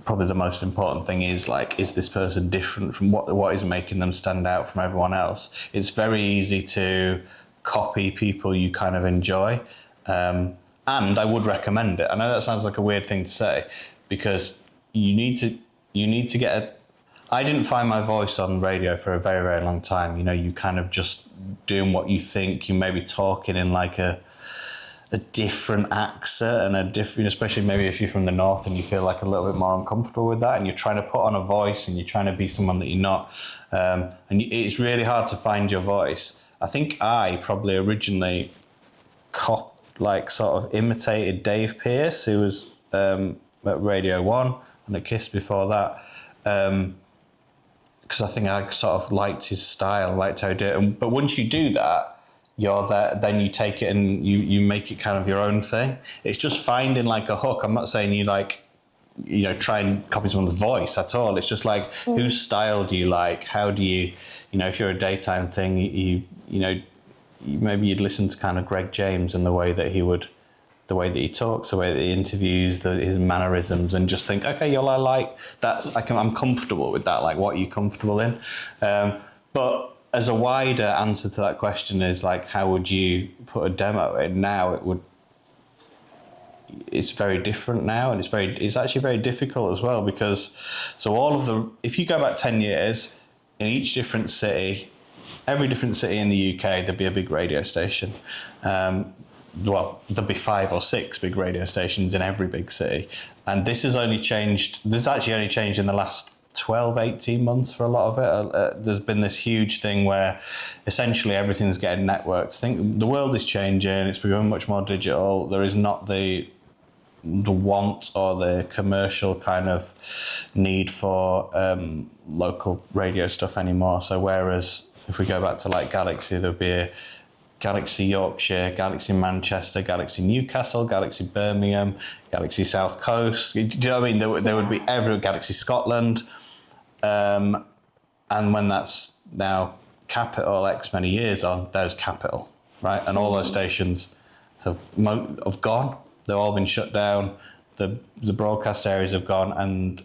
probably the most important thing is is this person different from what is making them stand out from everyone else? It's very easy to copy people you kind of enjoy. And I would recommend it. I know that sounds like a weird thing to say, because you need to get I didn't find my voice on radio for a very, very long time. You kind of just doing what you think. You may be talking in a different accent and a different, especially maybe if you're from the north and you feel a little bit more uncomfortable with that, and you're trying to put on a voice and you're trying to be someone that you're not. And it's really hard to find your voice. I think I probably originally sort of imitated Dave Pearce, who was at Radio 1 and at KISS before that, because I think I sort of liked his style, liked how he did it. But once you do that, you're there, then you take it and you make it kind of your own thing. It's just finding a hook. I'm not saying you try and copy someone's voice at all. It's just whose style do you like? How do you, if you're a daytime thing, maybe you'd listen to kind of Greg James and the way that he would the way that he talks, the way that he interviews, his mannerisms, and just think, okay, I like that's. I'm comfortable with that. Like, what are you comfortable in? But as a wider answer to that question is like, how would you put a demo in? Now it's very different now, and it's actually very difficult as well, because if you go back 10 years, in each different city, every different city in the UK, there'd be a big radio station. There'd be 5 or 6 big radio stations in every big city. And this has actually only changed in the last 12, 18 months for a lot of it. There's been this huge thing where essentially everything's getting networked. I think the world is changing, it's becoming much more digital. There is not the want or the commercial kind of need for local radio stuff anymore. So whereas if we go back to like Galaxy, there'd be a Galaxy Yorkshire, Galaxy Manchester, Galaxy Newcastle, Galaxy Birmingham, Galaxy South Coast. Do you know what I mean? There would be every Galaxy Scotland. And when that's now Capital X many years on, there's Capital, right? And all those stations have gone. They've all been shut down. The broadcast areas have gone, and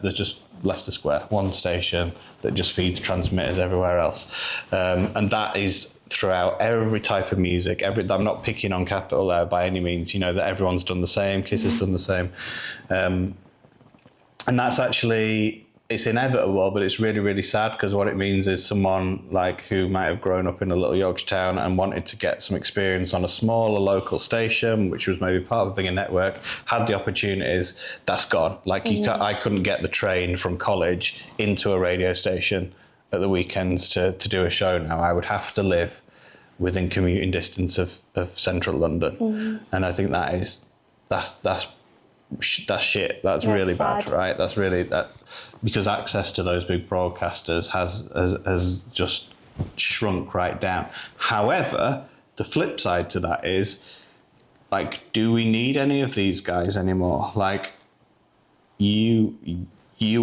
there's just Leicester Square, one station that just feeds transmitters everywhere else. And that is throughout every type of music. I'm not picking on Capital there by any means, that everyone's done the same, Kiss has done the same. And that's actually, it's inevitable, but it's really, really sad, because what it means is someone like who might have grown up in a little Yorkshire town and wanted to get some experience on a smaller local station, which was maybe part of a bigger network, had the opportunities, that's gone. Like I couldn't get the train from college into a radio station at the weekends to do a show now. I would have to live within commuting distance of central London. And I think that's shit. That's really sad. bad, right? That's really that, because access to those big broadcasters has just shrunk right down. However, the flip side to that is, like, do we need any of these guys anymore? Like, you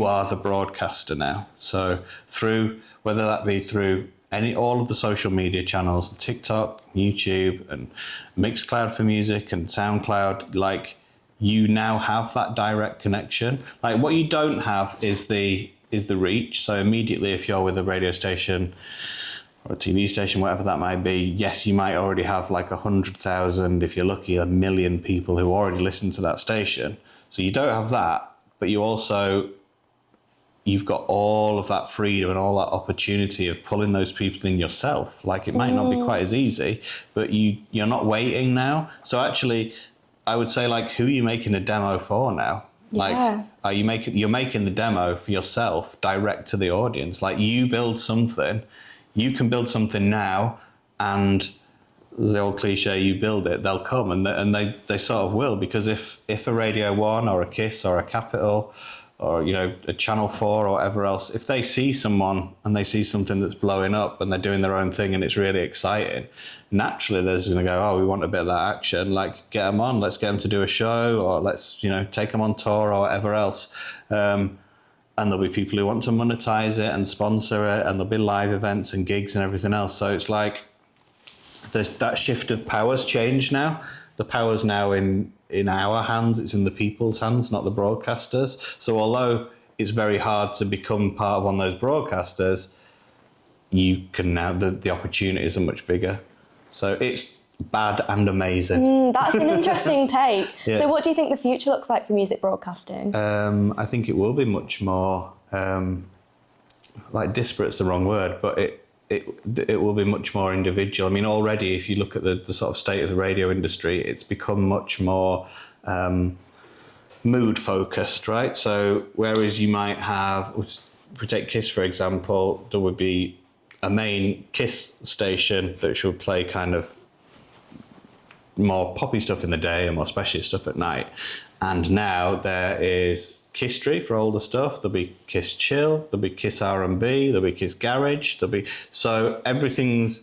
are the broadcaster now. So whether that be through all of the social media channels, TikTok, YouTube, and Mixcloud for music, and SoundCloud, like, you now have that direct connection. Like, what you don't have is the reach. So immediately, if you're with a radio station or a TV station, whatever that might be, yes, you might already have like 100,000, if you're lucky, 1 million people who already listen to that station. So you don't have that, but you've got all of that freedom and all that opportunity of pulling those people in yourself. Like, it might not be quite as easy, but you're not waiting now. So actually, I would say, like, who are you making a demo for now? Like, you're making the demo for yourself, direct to the audience. Like, you build something, you can build something now, and the old cliche, you build it, they'll come, and they sort of will, because if a Radio 1 or a KISS or a Capital or a Channel 4 or whatever else, if they see someone and they see something that's blowing up and they're doing their own thing and it's really exciting, naturally they're just going to go, oh, we want a bit of that action, like, get them on, let's get them to do a show, or let's take them on tour or whatever else. And there'll be people who want to monetize it and sponsor it, and there'll be live events and gigs and everything else. So it's like that shift of power's changed now. The power's now in our hands, it's in the people's hands, not the broadcasters. So although it's very hard to become part of one of those broadcasters, you can now, the opportunities are much bigger. So it's bad and amazing. That's an interesting take. Yeah. So what do you think the future looks like for music broadcasting? I think it will be much more, like, disparate's the wrong word, but it will be much more individual. I mean, already, if you look at the sort of state of the radio industry, it's become much more mood focused, right? So whereas you might have, if we take KISS for example, there would be a main KISS station that should play kind of more poppy stuff in the day and more specialist stuff at night. And now there is KISSTORY for older stuff, there'll be KISS Chill, there'll be KISS R&B, there'll be KISS Garage, so everything's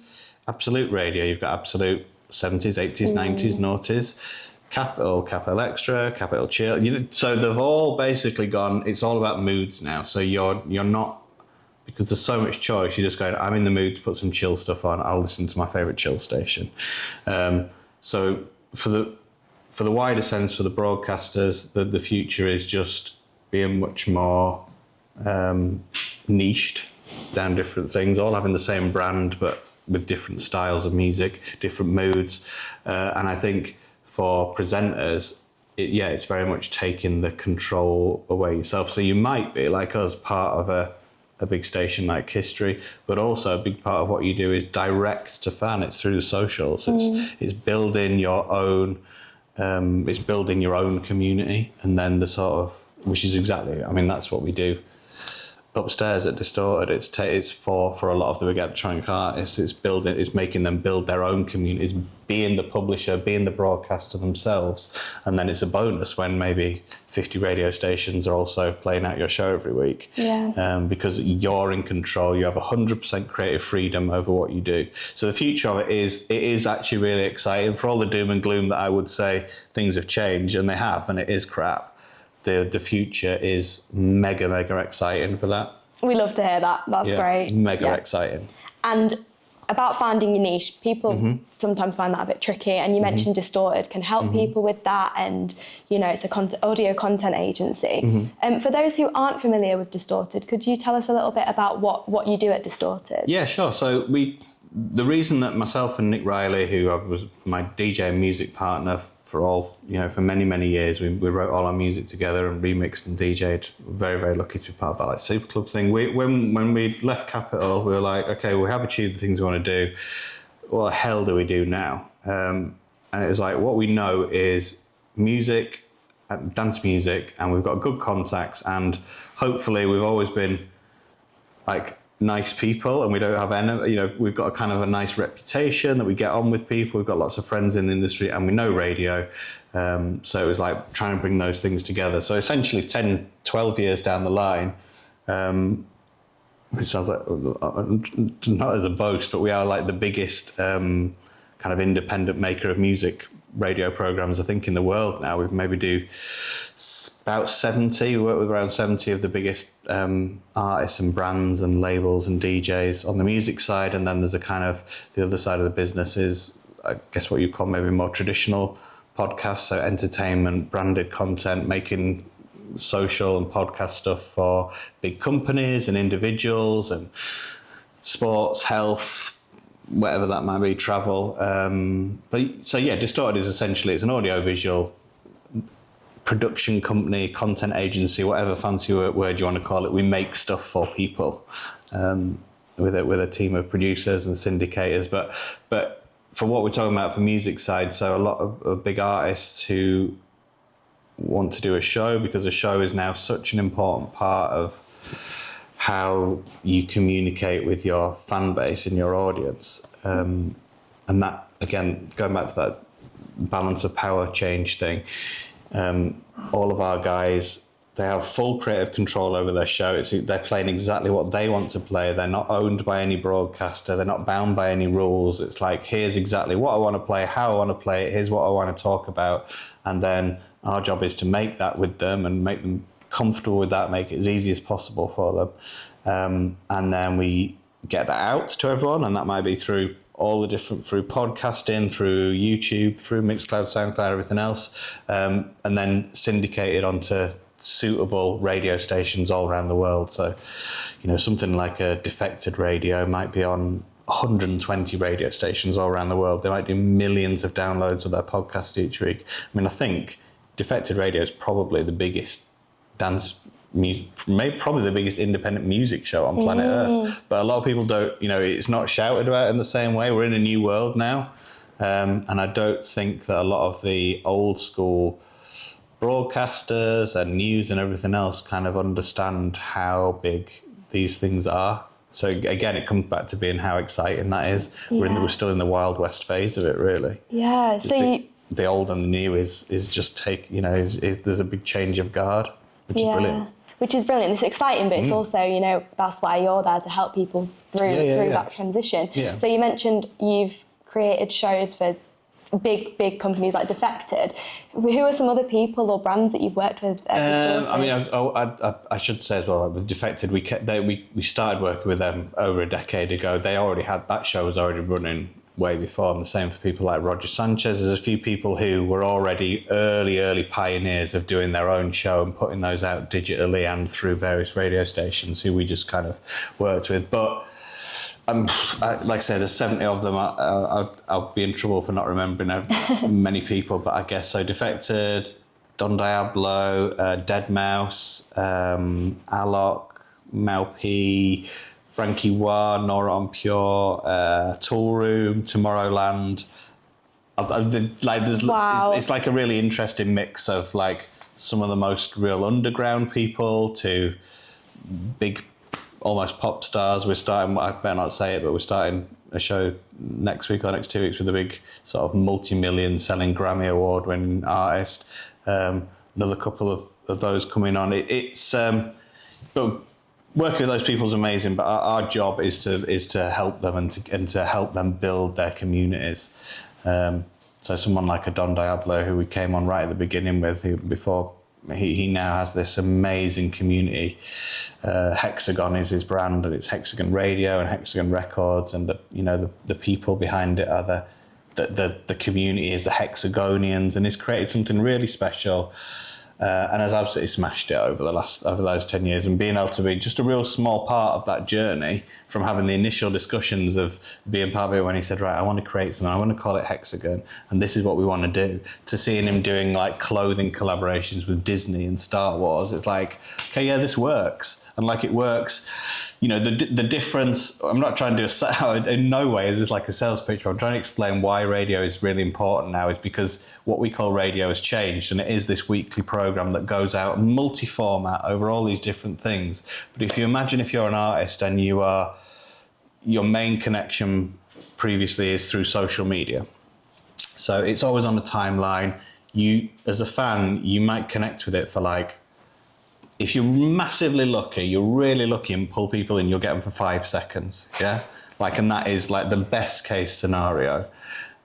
Absolute Radio. You've got Absolute 70s, 80s, 90s, noughties, Capital Extra, Capital Chill. So they've all basically gone, it's all about moods now. So you're not, because there's so much choice, you're just going, I'm in the mood to put some chill stuff on, I'll listen to my favourite chill station. So for for the wider sense, for the broadcasters, the future is just being much more niched down different things, all having the same brand, but with different styles of music, different moods. And I think for presenters, it's very much taking the control away yourself. So you might be, like us, part of a big station like KISSTORY, but also a big part of what you do is direct to fan. It's through the socials. It's building your own, it's building your own community, and then the sort of, which is exactly, I mean, that's what we do upstairs at Distorted. It's for a lot of the big electronic artists. It's making them build their own communities, being the publisher, being the broadcaster themselves, and then it's a bonus when maybe 50 radio stations are also playing out your show every week. Because you're in control. You have 100% creative freedom over what you do. So the future of it is actually really exciting. For all the doom and gloom that I would say things have changed, and they have, and it is crap. The future is mega exciting for that. We love to hear that. That's great. Mega exciting. And about finding your niche, people sometimes find that a bit tricky. And you mentioned Distorted can help people with that. And, it's a audio content agency. For those who aren't familiar with Distorted, could you tell us a little bit about what you do at Distorted? Yeah, sure. So the reason that myself and Nick Riley, who was my DJ and music partner for many years, we wrote all our music together and remixed and DJ'd. Very lucky to be part of that like super club thing. When we left Capitol, we were like, okay, we have achieved the things we want to do. What the hell do we do now? And it was like, what we know is music, dance music, and we've got good contacts, and hopefully we've always been like nice people, and we don't have any, we've got a kind of a nice reputation that we get on with people. We've got lots of friends in the industry, and we know radio. So it was like trying to bring those things together. So essentially 10, 12 years down the line, which sounds like, not as a boast, but we are like the biggest kind of independent maker of music radio programs, I think, in the world now. We maybe do about 70, we work with around 70 of the biggest artists and brands and labels and DJs on the music side, and then there's a kind of, the other side of the business is, I guess, what you call maybe more traditional podcasts, so entertainment, branded content, making social and podcast stuff for big companies and individuals, and sports, health, whatever that might be, travel. Distorted is essentially, it's an audio-visual production company, content agency, whatever fancy word you want to call it. We make stuff for people with a team of producers and syndicators. But for what we're talking about for music side, so a lot of big artists who want to do a show, because a show is now such an important part of how you communicate with your fan base and your audience. And that, again, going back to that balance of power change thing, all of our guys, they have full creative control over their show. They're playing exactly what they want to play. They're not owned by any broadcaster. They're not bound by any rules. It's like, here's exactly what I want to play, how I want to play it, here's what I want to talk about. And then our job is to make that with them and make them comfortable with that, make it as easy as possible for them. And then we get that out to everyone, and that might be through all the different, through podcasting, through YouTube, through Mixcloud, SoundCloud, everything else, and then syndicated onto suitable radio stations all around the world. So, something like a Defected Radio might be on 120 radio stations all around the world. They might do millions of downloads of their podcast each week. I mean, I think Defected Radio is probably the biggest dance music, maybe probably the biggest independent music show on planet Earth. But a lot of people don't, it's not shouted about in the same way. We're in a new world now. And I don't think that a lot of the old school broadcasters and news and everything else kind of understand how big these things are. So again, it comes back to being how exciting that is. Yeah. We're still in the Wild West phase of it, really. Yeah. So the old and the new is just there's a big change of guard, which is brilliant. Which is brilliant. It's exciting, but it's also, that's why you're there to help people through that transition. Yeah. So you mentioned you've created shows for big companies like Defected. Who are some other people or brands that you've worked with? I should say as well, with Defected, we started working with them over a decade ago. They already had, that show was already running way before, and the same for people like Roger Sanchez. There's a few people who were already early pioneers of doing their own show and putting those out digitally and through various radio stations who we just kind of worked with. But like I say, there's 70 of them. I'll be in trouble for not remembering many people, but I guess so. Defected, Don Diablo, Dead Mouse, Alok, Mal P, Frankie Wah, Nora On Pure, Tool Room, Tomorrowland. Wow. It's like a really interesting mix of like some of the most real underground people to big, almost pop stars. We're starting, I better not say it, but we're starting a show next week or next 2 weeks with a big sort of multi-million selling Grammy Award winning artist. Another couple of those coming on. But working with those people is amazing, but our job is to help them and to help them build their communities. So someone like a Don Diablo, who we came on right at the beginning with, he now has this amazing community. Hexagon is his brand, and it's Hexagon Radio and Hexagon Records, and the people behind it are the community is the Hexagonians, and he's created something really special. And has absolutely smashed it over those 10 years, and being able to be just a real small part of that journey, from having the initial discussions of being part of it when he said, right, I want to create something, I want to call it Hexagon, and this is what we want to do, to seeing him doing like clothing collaborations with Disney and Star Wars. It's like, okay, yeah, this works. And like it works, the difference, I'm not trying to do in no way is this like a sales pitch, but I'm trying to explain why radio is really important now, is because what we call radio has changed, and it is this weekly program that goes out multi-format over all these different things. But if you imagine if you're an artist and your main connection previously is through social media. So it's always on the timeline. You, as a fan, you might connect with it for like, if you're massively lucky, you're really lucky and pull people in, you'll get them for 5 seconds, yeah? And that is like the best case scenario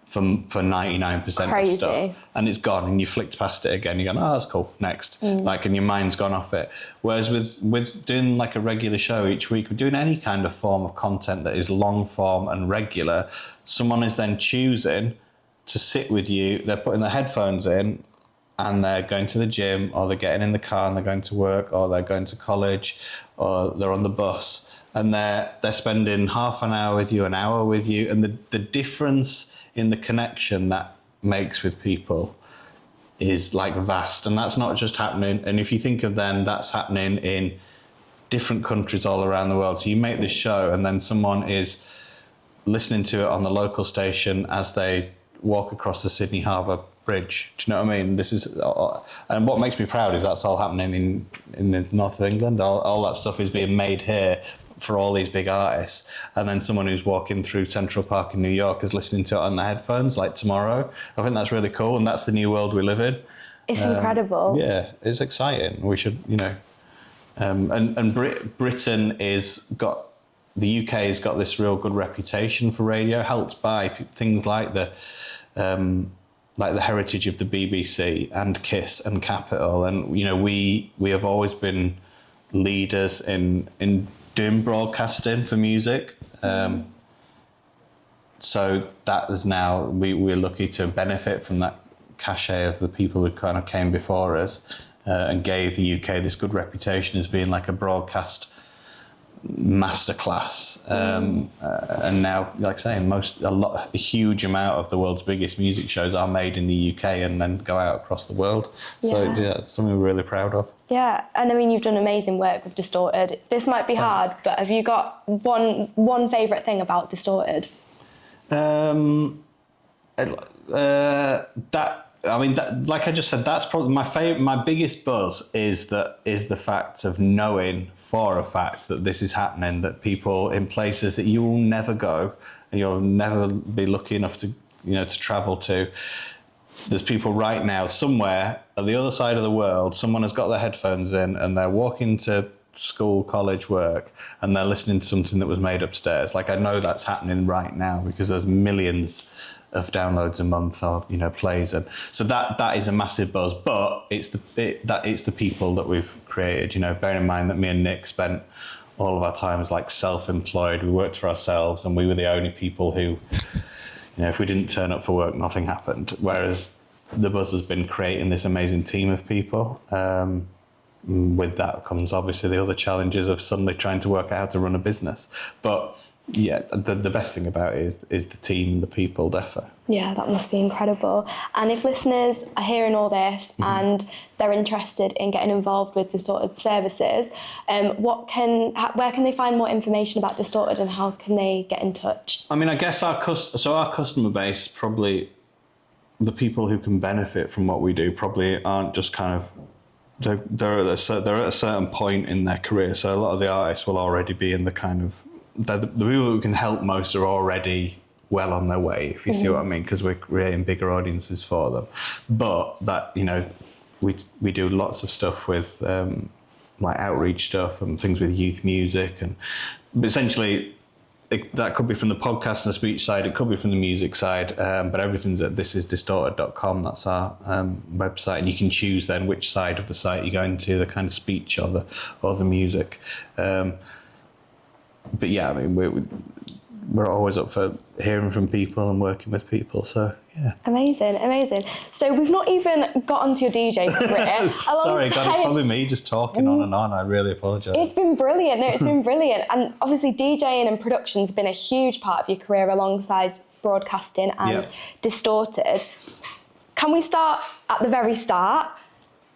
for 99% of stuff. And it's gone, and you flicked past it again, you're going, oh, that's cool, next. And your mind's gone off it. Whereas with doing like a regular show each week, we're doing any kind of form of content that is long form and regular, someone is then choosing to sit with you, they're putting their headphones in, and they're going to the gym, or they're getting in the car and they're going to work, or they're going to college, or they're on the bus, and they're spending half an hour with you, an hour with you, and the difference in the connection that makes with people is like vast. And that's not just happening, and if you think of then, that's happening in different countries all around the world. So you make this show, and then someone is listening to it on the local station as they walk across the Sydney Harbour Bridge. Do you know what I mean? This is, and what makes me proud is that's all happening in the north of England. All that stuff is being made here for all these big artists, and then someone who's walking through Central Park in New York is listening to it on their headphones like tomorrow. I think that's really cool, and that's the new world we live in. It's incredible. Yeah, it's exciting. We should, and Britain the UK has got this real good reputation for radio, helped by things like the heritage of the BBC and KISS and Capital, and we have always been leaders in doing broadcasting for music. So that is now we're lucky to benefit from that cachet of the people who kind of came before us and gave the UK this good reputation as being like a broadcast masterclass. And now, like I say, a huge amount of the world's biggest music shows are made in the UK and then go out across the world. So it's something we're really proud of. Yeah, and I mean, you've done amazing work with Distorted. This might be hard, but have you got one favourite thing about Distorted? Like I just said, that's probably my favorite. My biggest buzz is the fact of knowing for a fact that this is happening. That people in places that you will never go and you'll never be lucky enough to travel to. There's people right now somewhere at the other side of the world. Someone has got their headphones in and they're walking to school, college, work, and they're listening to something that was made upstairs. Like I know that's happening right now because there's millions of downloads a month or plays, and so that is a massive buzz. But it's the people that we've created. Bearing in mind that me and Nick spent all of our time as like self-employed. We worked for ourselves, and we were the only people who if we didn't turn up for work, nothing happened. Whereas the Buzz has been creating this amazing team of people. With that comes obviously the other challenges of suddenly trying to work out how to run a business. But yeah, the best thing about it is the team and the people, defo. Yeah, that must be incredible. And if listeners are hearing all this and they're interested in getting involved with Distorted services, where can they find more information about Distorted and how can they get in touch? I mean, I guess our customer base, probably the people who can benefit from what we do, probably aren't just kind of, they're at a certain point in their career. So a lot of the artists will already be in the kind of, the people who can help most are already well on their way, if you see what I mean, because we're creating bigger audiences for them. But that, we do lots of stuff with like outreach stuff and things with youth music, and essentially that could be from the podcast and speech side, it could be from the music side, but everything's at thisisdistorted.com. That's our website, and you can choose then which side of the site you go into, the kind of speech or the music. But yeah, I mean, we're always up for hearing from people and working with people, so yeah. Amazing. So we've not even got onto your DJ career. Sorry, God, it's probably me just talking on and on. I really apologise. It's been brilliant. No, it's been brilliant. And obviously DJing and production's been a huge part of your career alongside broadcasting and Distorted. Can we start at the very start?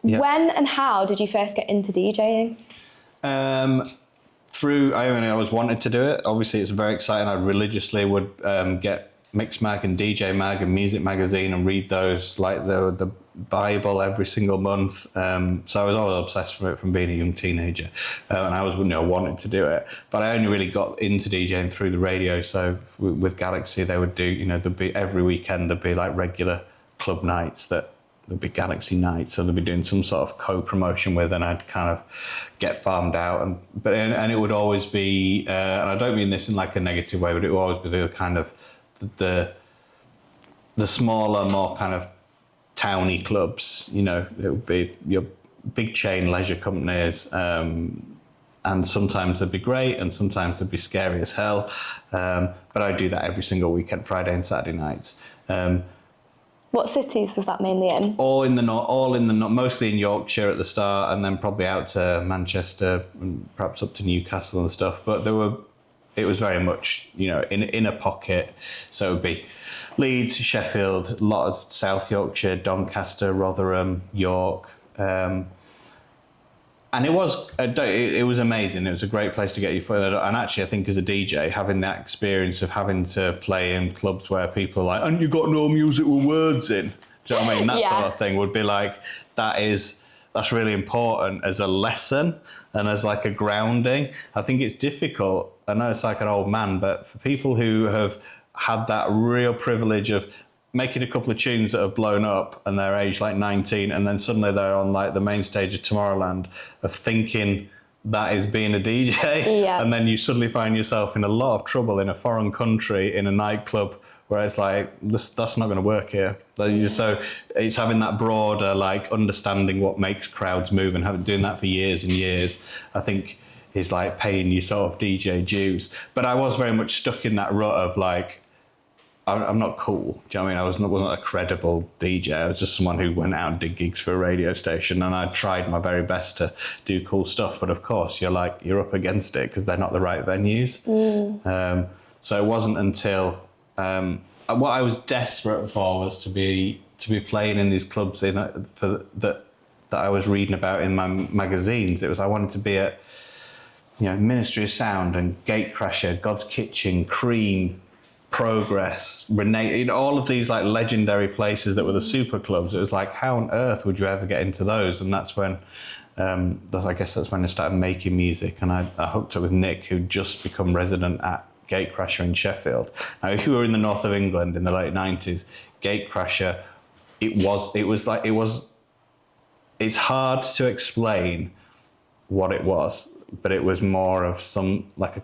Yeah. When and how did you first get into DJing? I always wanted to do it. Obviously, it's very exciting. I religiously would get Mix Mag and DJ Mag and Music Magazine and read those like the Bible every single month. So I was always obsessed with it from being a young teenager, and I was wanted to do it. But I only really got into DJing through the radio. So with Galaxy, they would do there'd be every weekend there'd be like regular club nights that. There'd be Galaxy nights, so they'd be doing some sort of co-promotion with, and I'd kind of get farmed out, and it would always be, and I don't mean this in like a negative way, but it would always be the kind of the smaller, more kind of towny clubs. It would be your big chain leisure companies, and sometimes they'd be great, and sometimes they'd be scary as hell. But I'd do that every single weekend, Friday and Saturday nights. What cities was that mainly in? All in the north, mostly in Yorkshire at the start, and then probably out to Manchester and perhaps up to Newcastle and stuff. But it was very much, in a pocket. So it would be Leeds, Sheffield, a lot of South Yorkshire, Doncaster, Rotherham, York. And it was amazing. It was a great place to get your foot in. And actually, I think as a DJ, having that experience of having to play in clubs where people are like, and you got no music with words in. Do you know what I mean? That sort of thing would be like, that's really important as a lesson and as like a grounding. I think it's difficult. I know it's like an old man, but for people who have had that real privilege of making a couple of tunes that have blown up and they're aged like 19, and then suddenly they're on like the main stage of Tomorrowland, of thinking that is being a DJ. And then you suddenly find yourself in a lot of trouble in a foreign country in a nightclub where it's like, that's not going to work here. So it's having that broader like understanding what makes crowds move, and doing that for years and years, I think is like paying your sort of DJ dues. But I was very much stuck in that rut of like, I'm not cool. Do you know what I mean? I wasn't a credible DJ. I was just someone who went out and did gigs for a radio station, and I tried my very best to do cool stuff. But of course, you're up against it because they're not the right venues. So it wasn't until what I was desperate for was to be playing in these clubs that I was reading about in my magazines. It was I wanted to be at Ministry of Sound and Gatecrasher, God's Kitchen, Cream, Progress, Renee, all of these like legendary places that were the super clubs. It was like, how on earth would you ever get into those? And that's when, I guess that's when I started making music, and I hooked up with Nick, who'd just become resident at Gatecrasher in Sheffield. Now, if you were in the north of England in the late 90s, Gatecrasher, it's hard to explain what it was, but it was more of some like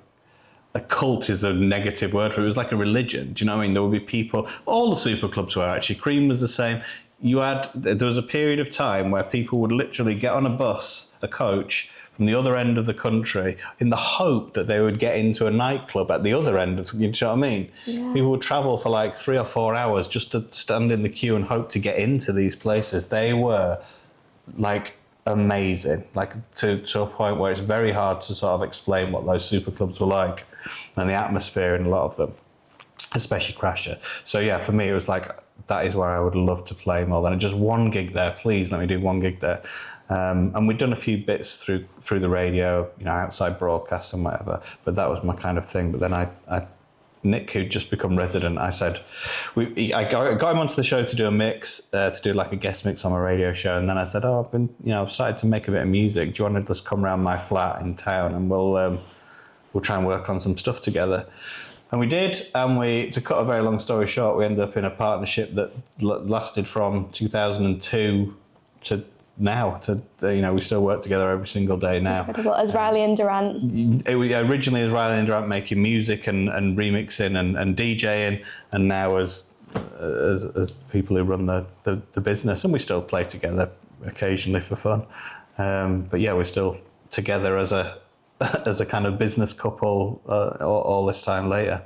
a cult is a negative word for it. It was like a religion. Do you know what I mean? There would be people, all the super clubs were actually, Cream was the same. There was a period of time where people would literally get on a bus, a coach, from the other end of the country in the hope that they would get into a nightclub at the other end of, you know what I mean? Yeah. People would travel for like 3 or 4 hours just to stand in the queue and hope to get into these places. They were like amazing, like to a point where it's very hard to sort of explain what those super clubs were like and the atmosphere in a lot of them, especially Crasher. So yeah, for me it was like, that is where I would love to play more than just one gig there. Please let me do one gig there. And we'd done a few bits through the radio, you know, outside broadcasts and whatever, but that was my kind of thing. But then I Nick, who'd just become resident, I said, I got him onto the show to do a mix, to do like a guest mix on my radio show. And then I said, I've started to make a bit of music. Do you want to just come around my flat in town and we'll try and work on some stuff together? And we did, and to cut a very long story short, we ended up in a partnership that lasted from 2002 to now. We still work together every single day now. Incredible. As Riley and Durrant. Originally as Riley and Durrant making music and remixing and DJing, and now as people who run the business, and we still play together occasionally for fun. But yeah, we're still together as a kind of business couple all this time later.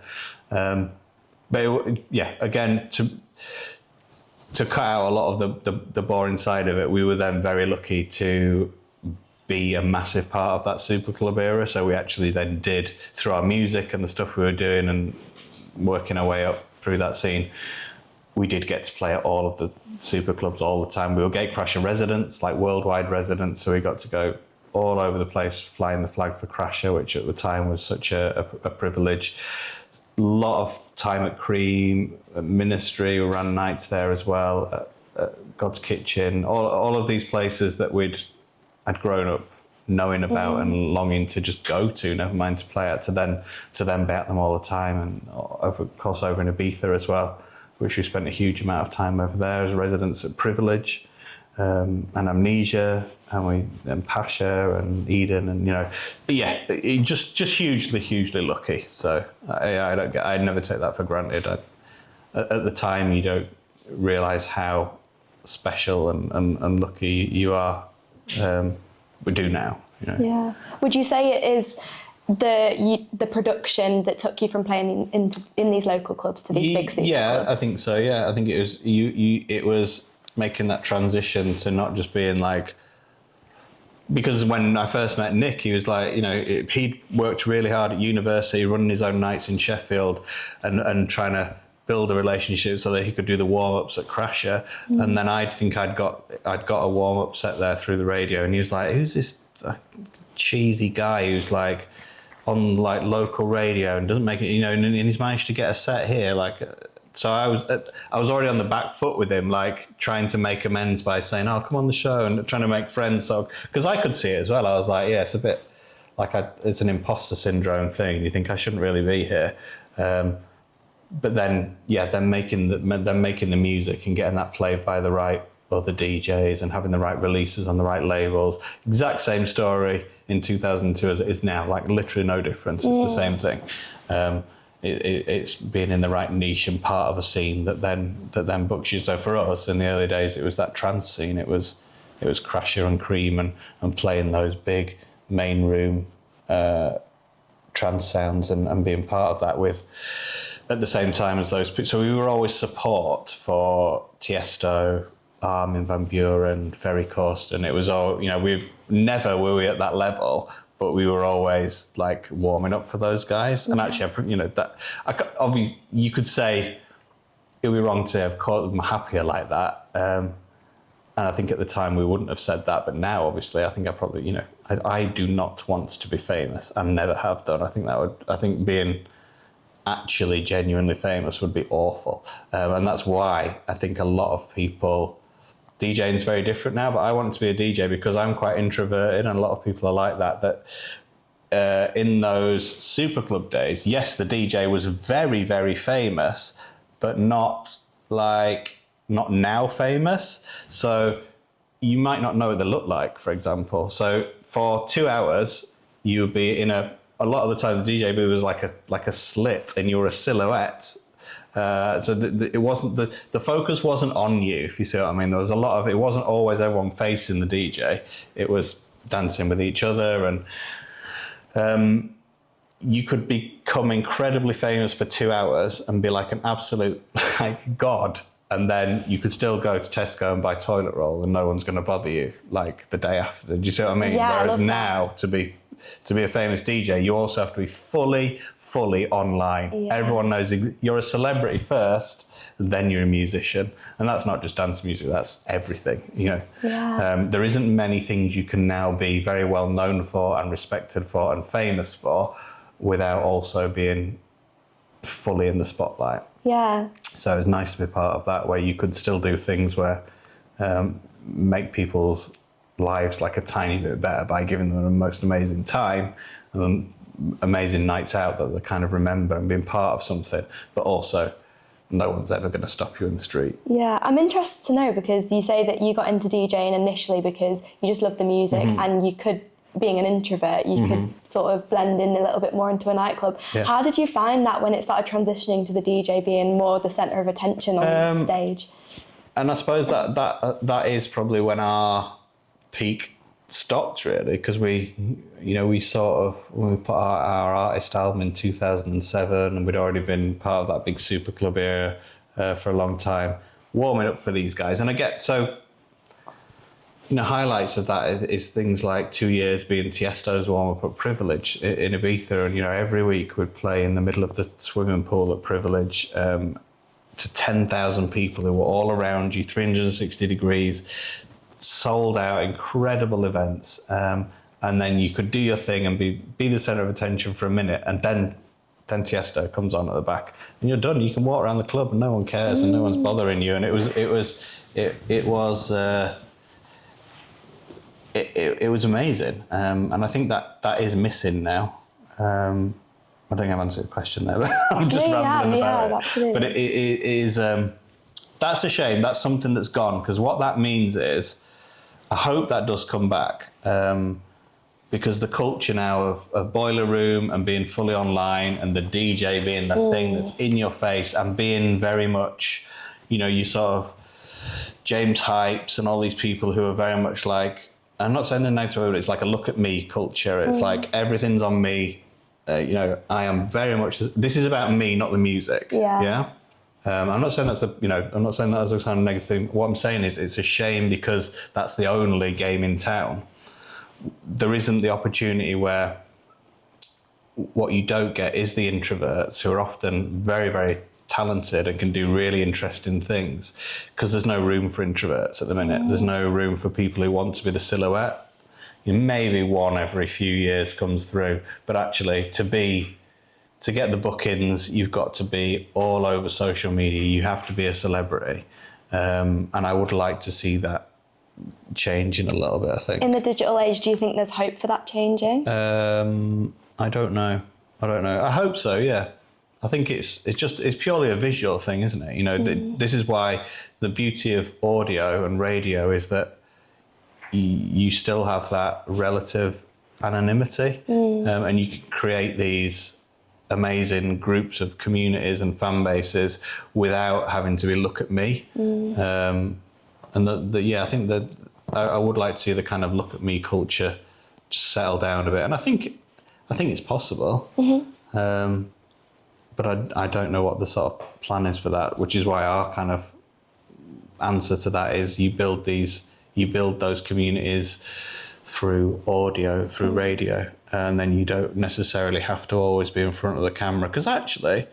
Again, to cut out a lot of the boring side of it, we were then very lucky to be a massive part of that Super Club era. So we actually then did, through our music and the stuff we were doing and working our way up through that scene, we did get to play at all of the Super Clubs all the time. We were Gatecrasher residents, like worldwide residents, so we got to go all over the place flying the flag for Crasher, which at the time was such a privilege. A lot of time at Cream, Ministry, we ran nights there as well, God's Kitchen, all of these places that I'd grown up knowing about and longing to just go to, never mind to play at, to then be at them all the time, and of course over in Ibiza as well, which we spent a huge amount of time over there as residents at Privilege, and Amnesia, and Pasha and Eden, and just hugely lucky. So I never take that for granted. At the time, you don't realise how special and lucky you are. We do now. You know? Yeah. Would you say it is the production that took you from playing in these local clubs to these big super clubs? I think so. Yeah, I think it was it was making that transition to not just being like. Because when I first met Nick, he was like, he'd worked really hard at university, running his own nights in Sheffield and trying to build a relationship so that he could do the warm-ups at Crasher. And then I'd got a warm-up set there through the radio, and he was like, who's this cheesy guy who's like on like local radio and doesn't make it, and he's managed to get a set here, like. So I was already on the back foot with him, like trying to make amends by saying, "Oh, come on the show," and trying to make friends. So because I could see it as well, I was like, "Yeah, it's a bit like it's an imposter syndrome thing. You think I shouldn't really be here." But then, making the music and getting that played by the right other DJs and having the right releases on the right labels. Exact same story in 2002 as it is now. Like literally no difference. It's the same thing. It's being in the right niche and part of a scene that then books you. So for us in the early days, it was that trance scene. It was Crasher and Cream and playing those big main room trance sounds and being part of that with at the same time as those. So we were always support for Tiesto, Armin van Buuren, Ferry Kost, and it was all we never were we at that level. But we were always like warming up for those guys, and actually, obviously, you could say it would be wrong to have caught them happier like that. And I think at the time we wouldn't have said that, but now, obviously, I think I probably, I do not want to be famous and never have done. I think being actually genuinely famous would be awful, and that's why I think a lot of people. DJing is very different now, but I wanted to be a DJ because I'm quite introverted, and a lot of people are like that in those super club days, yes, the DJ was very, very famous, but not now famous. So you might not know what they look like, for example. So for 2 hours, you would be in a lot of the time the DJ booth was like a slit, and you were a silhouette. So it wasn't the focus wasn't on you, if you see what I mean. There was a lot of it wasn't always everyone facing the DJ. It was dancing with each other, and you could become incredibly famous for 2 hours and be like an absolute like god, and then you could still go to Tesco and buy toilet roll and no one's going to bother you like the day after. Do you see what I mean? Yeah, Whereas now, to be a famous DJ, you also have to be fully online. Yeah. Everyone knows you're a celebrity first, then you're a musician, and that's not just dance music. That's everything. Yeah. There isn't many things you can now be very well known for and respected for and famous for without also being fully in the spotlight. Yeah. So it's nice to be part of that, where you could still do things where make people's lives like a tiny bit better by giving them the most amazing time and amazing nights out that they kind of remember and being part of something, but also no one's ever going to stop you in the street. Yeah, I'm interested to know, because you say that you got into DJing initially because you just loved the music, and you could, being an introvert, you could sort of blend in a little bit more into a nightclub. Yeah. How did you find that when it started transitioning to the DJ being more the centre of attention on stage? And I suppose that is probably when our peak stopped, really, because we sort of, when we put our artist album in 2007, and we'd already been part of that big super club era for a long time, warming up for these guys. And I get highlights of that is things like 2 years being Tiesto's warm-up at Privilege in Ibiza, and every week we'd play in the middle of the swimming pool at Privilege to 10,000 people who were all around you, 360 degrees, sold out, incredible events, and then you could do your thing and be the centre of attention for a minute, and then Tiesto comes on at the back, and you're done. You can walk around the club and no one cares and no one's bothering you, and it was amazing, and I think that is missing now. I don't think I've answered the question there, but I'm just rambling about it. Absolutely. But it is that's a shame. That's something that's gone, because what that means is, I hope that does come back, because the culture now of Boiler Room and being fully online and the DJ being the thing that's in your face and being very much, you sort of James Hypes and all these people who are very much like, I'm not saying they're negative, but it's like a look at me culture. It's like everything's on me. I am very much, this is about me, not the music. Yeah. I'm not saying that's I'm not saying that as a kind of negative thing. What I'm saying is it's a shame, because that's the only game in town. There isn't the opportunity where what you don't get is the introverts, who are often very, very talented and can do really interesting things, because there's no room for introverts at the minute. There's no room for people who want to be the silhouette. Maybe one every few years comes through, but actually to get the bookings, you've got to be all over social media. You have to be a celebrity, and I would like to see that changing a little bit, I think. In the digital age, do you think there's hope for that changing? I don't know. I hope so, yeah. I think it's purely a visual thing, isn't it? This is why the beauty of audio and radio is that you still have that relative anonymity, and you can create these amazing groups of communities and fan bases without having to be look at me. And I think that I would like to see the kind of look at me culture just settle down a bit, and I think it's possible. But I don't know what the sort of plan is for that, which is why our kind of answer to that is you build those communities through audio, through radio, and then you don't necessarily have to always be in front of the camera, because actually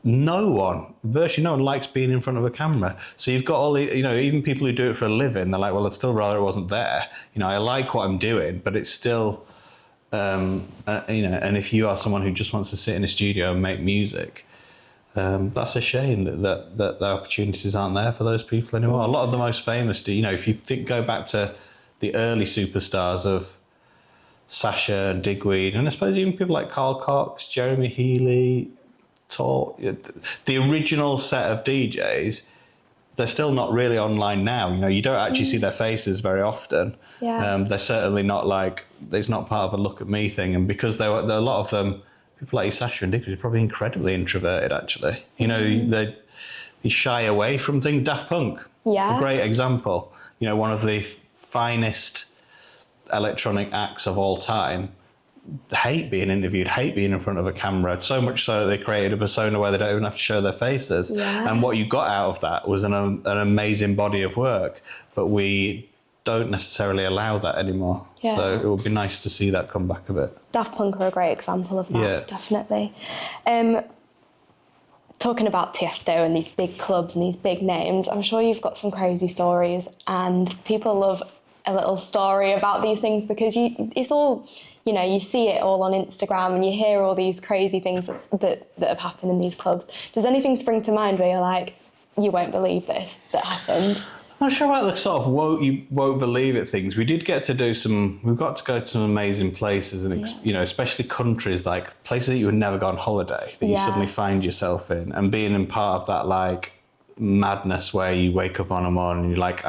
virtually no one likes being in front of a camera. So you've got all the, even people who do it for a living, they're like, well, I'd still rather it wasn't there. I like what I'm doing, but it's still, and if you are someone who just wants to sit in a studio and make music, that's a shame that the opportunities aren't there for those people anymore. A lot of the most famous, if you go back to the early superstars of Sasha and Digweed, and I suppose even people like Carl Cox, Jeremy Healy, the original set of DJs, they're still not really online now. You don't actually see their faces very often. Yeah. They're certainly not like, it's not part of a look at me thing. And because there are a lot of them, people like Sasha and Digweed are probably incredibly introverted, actually. They shy away from things. Daft Punk, a great example. One of the finest electronic acts of all time hate being interviewed, hate being in front of a camera, so much so that they created a persona where they don't even have to show their faces. Yeah. And what you got out of that was an amazing body of work, but we don't necessarily allow that anymore. Yeah. So it would be nice to see that come back a bit. Daft Punk are a great example of that, Yeah. definitely. Talking about Tiesto and these big clubs and these big names, I'm sure you've got some crazy stories, and people love a little story about these things because it's all, you know, you see it all on Instagram and you hear all these crazy things that have happened in these clubs. Does anything spring to mind where you're like, you won't believe this that happened? I'm not sure about the sort of you won't believe it things. We did get to do we've got to go to some amazing places and, you know, especially countries, like places that you would never go on holiday, that you suddenly find yourself in, and being in part of that, like, madness where you wake up on a morning and you're like,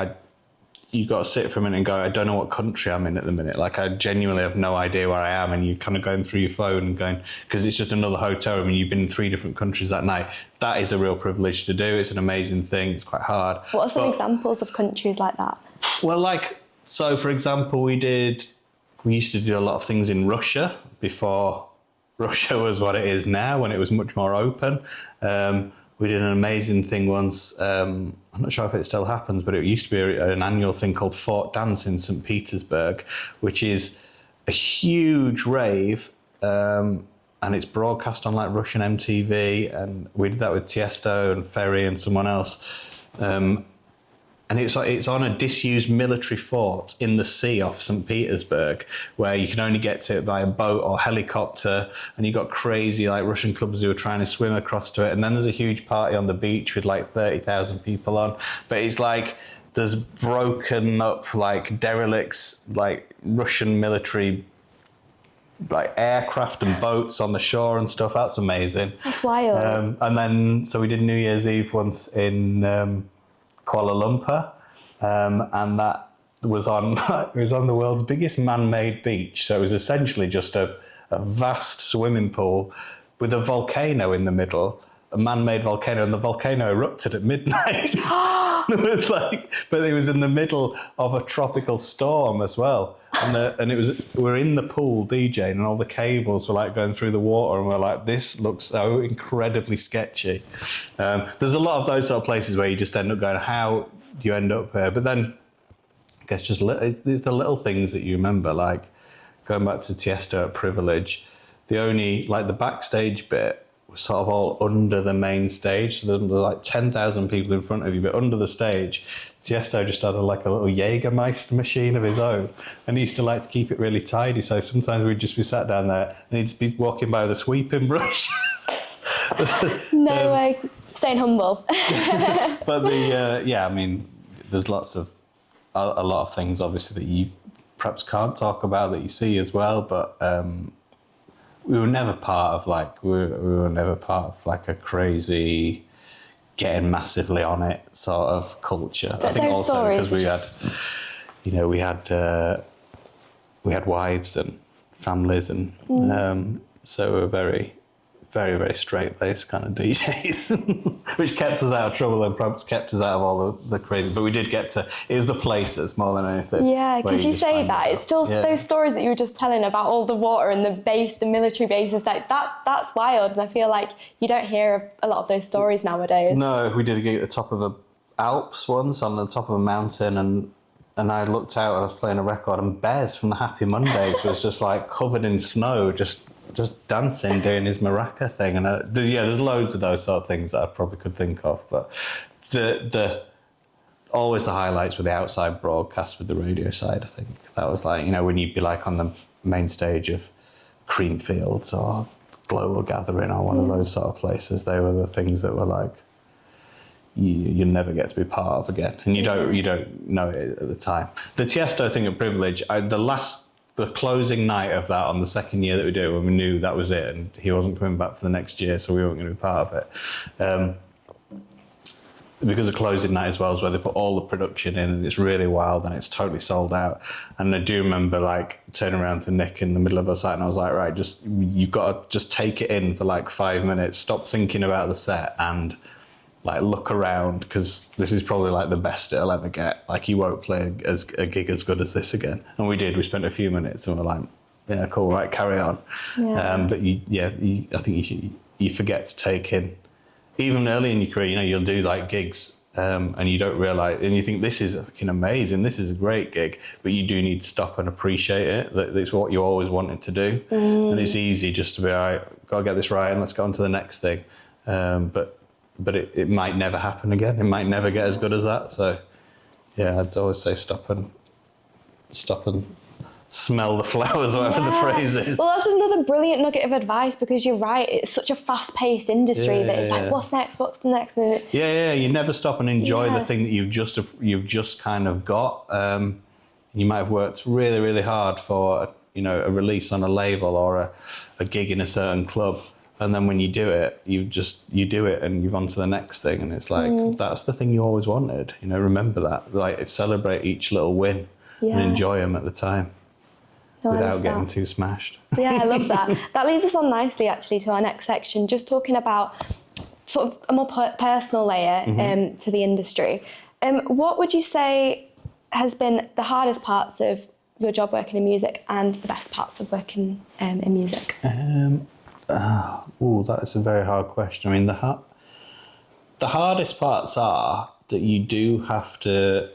you got to sit for a minute and go, I don't know what country I'm in at the minute. Like, I genuinely have no idea where I am. And you're kind of going through your phone and going, because it's just another hotel room and you've been in 3 different countries that night. That is a real privilege to do. It's an amazing thing. It's quite hard. What are some examples of countries like that? Well, like, so for example, we used to do a lot of things in Russia before Russia was what it is now, when it was much more open. We did an amazing thing once. I'm not sure if it still happens, but it used to be an annual thing called Fort Dance in St. Petersburg, which is a huge rave, and it's broadcast on like Russian MTV. And we did that with Tiesto and Ferry and someone else. And it's on a disused military fort in the sea off St. Petersburg, where you can only get to it by a boat or helicopter. And you've got crazy like Russian clubs who are trying to swim across to it. And then there's a huge party on the beach with like 30,000 people on. But it's like there's broken up like derelicts, like Russian military like aircraft and boats on the shore and stuff. That's amazing. That's wild. And then so we did New Year's Eve once in Kuala Lumpur, and that was on the world's biggest man-made beach. So it was essentially just a vast swimming pool with a volcano in the middle, a man-made volcano, and the volcano erupted at midnight. But it was in the middle of a tropical storm as well, and we're in the pool DJing, and all the cables were like going through the water, and we're like, this looks so incredibly sketchy. There's a lot of those sort of places where you just end up going, how do you end up here? But then I guess just it's the little things that you remember, like going back to Tiesto at Privilege. The only like the backstage bit was sort of all under the main stage, so there were like 10,000 people in front of you, but under the stage, Tiesto just had a little Jägermeister machine of his own, and he used to like to keep it really tidy, so sometimes we'd just be sat down there and he'd be walking by with a sweeping brush. No way, staying humble. But I mean, there's a lot of things obviously that you perhaps can't talk about that you see as well, but we were never part of like a crazy getting massively on it sort of culture. But I think also because we had wives and families, and so we were very, very, very straight-laced kind of DJs, which kept us out of trouble and perhaps kept us out of all the crazy. But we did get to, it was the places more than anything. Yeah, because you say that, it's still those stories that you were just telling about all the water and the military bases, like that's wild. And I feel like you don't hear a lot of those stories nowadays. No, we did a gig at the top of the Alps once, on the top of a mountain, and I looked out and I was playing a record, and Bez from the Happy Mondays was just like covered in snow, just dancing, doing his maraca thing. And there's loads of those sort of things that I probably could think of, but always the highlights were the outside broadcast with the radio side. I think that was like, you know, when you'd be like on the main stage of Creamfields or Global Gathering or one of those sort of places. They were the things that were like you never get to be part of again, and you don't know it at the time. The Tiesto thing at Privilege, the closing night of that on the second year that we did, when we knew that was it and he wasn't coming back for the next year, so we weren't going to be part of it. Because the closing night as well is where they put all the production in, and it's really wild and it's totally sold out. And I do remember like turning around to Nick in the middle of a set, and I was like, right, you've got to just take it in for like 5 minutes, stop thinking about the set and like look around, because this is probably like the best it'll ever get. Like you won't play a gig as good as this again. And we did. We spent a few minutes and we're like, yeah, cool, right, carry on. Yeah. But I think you forget to take in, even early in your career, you know, you'll do like gigs and you don't realise, and you think this is fucking amazing, this is a great gig, but you do need to stop and appreciate it. That it's what you always wanted to do. And it's easy just to be, all right, gotta get this right and let's go on to the next thing. But it might never happen again. It might never get as good as that. So yeah, I'd always say stop and smell the flowers, whatever the phrase is. Well, that's another brilliant nugget of advice, because you're right, it's such a fast-paced industry that it's like, what's next, what's the next? And you never stop and enjoy the thing that you've just kind of got. You might have worked really, really hard for, you know, a release on a label or a gig in a certain club, and then when you do it, you do it and you're on to the next thing, and it's like, that's the thing you always wanted. You know, remember that. Like, celebrate each little win and enjoy them at the time. Without getting too smashed. Yeah, I love that. That leads us on nicely, actually, to our next section, just talking about sort of a more personal layer to the industry. What would you say has been the hardest parts of your job working in music and the best parts of working in music? That is a very hard question. I mean, the hardest parts are that you do have to,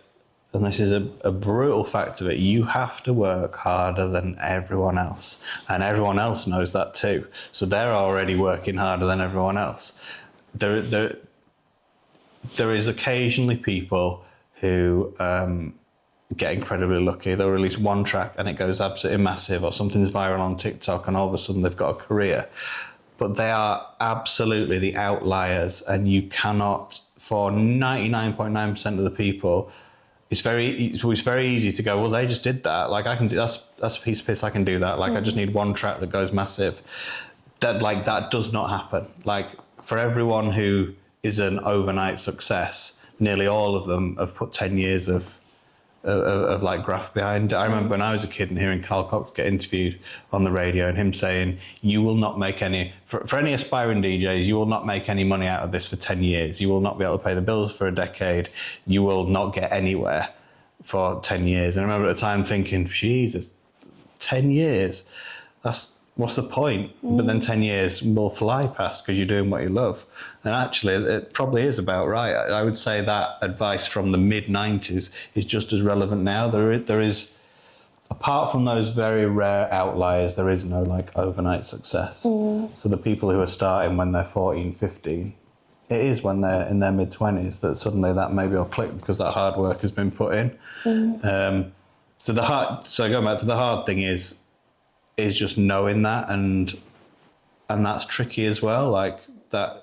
and this is a brutal fact of it, you have to work harder than everyone else. And everyone else knows that too. So they're already working harder than everyone else. There is occasionally people who get incredibly lucky. They'll release one track and it goes absolutely massive, or something's viral on TikTok and all of a sudden they've got a career. But they are absolutely the outliers, and you cannot, for 99.9% of the people, it's very easy to go, well, they just did that. Like, I can do that's a piece of piss. I can do that. Like, I just need one track that goes massive. That does not happen. Like, for everyone who is an overnight success, nearly all of them have put 10 years of like graft behind it. I remember when I was a kid and hearing Carl Cox get interviewed on the radio and him saying, you will not make any, for any aspiring DJs, you will not make any money out of this for 10 years. You will not be able to pay the bills for a decade. You will not get anywhere for 10 years. And I remember at the time thinking, Jesus, 10 years? What's the point? But then 10 years will fly past because you're doing what you love. And actually, it probably is about right. I would say that advice from the mid-90s is just as relevant now. There is, apart from those very rare outliers, there is no like overnight success. So the people who are starting when they're 14, 15, it is when they're in their mid-20s that suddenly that maybe will click because that hard work has been put in. So going back to the hard thing is just knowing that, and that's tricky as well. Like that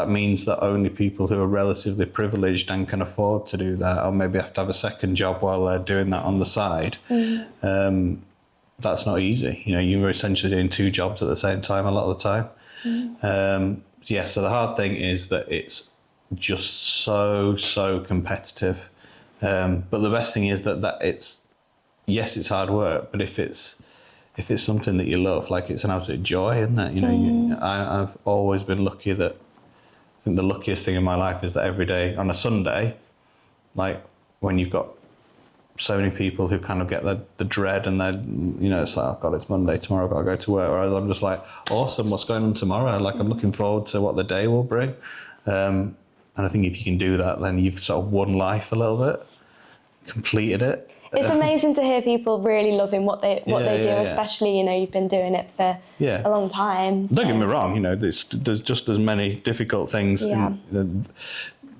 means that only people who are relatively privileged and can afford to do that, or maybe have to have a second job while they're doing that on the side. That's not easy. You know, you're essentially doing two jobs at the same time a lot of the time. So the hard thing is that it's just so competitive. But the best thing is that it's hard work, but if it's something that you love, like, it's an absolute joy, isn't it? You know, I've always been lucky that, I think the luckiest thing in my life is that every day on a Sunday, like, when you've got so many people who kind of get the dread and it's like, oh God, it's Monday, tomorrow I've got to go to work. Whereas I'm just like, awesome, what's going on tomorrow? Like, I'm looking forward to what the day will bring. And I think if you can do that, then you've sort of won life a little bit, completed it. It's amazing to hear people really loving what they do, especially, you've been doing it for a long time. So. Don't get me wrong, there's just as many difficult things.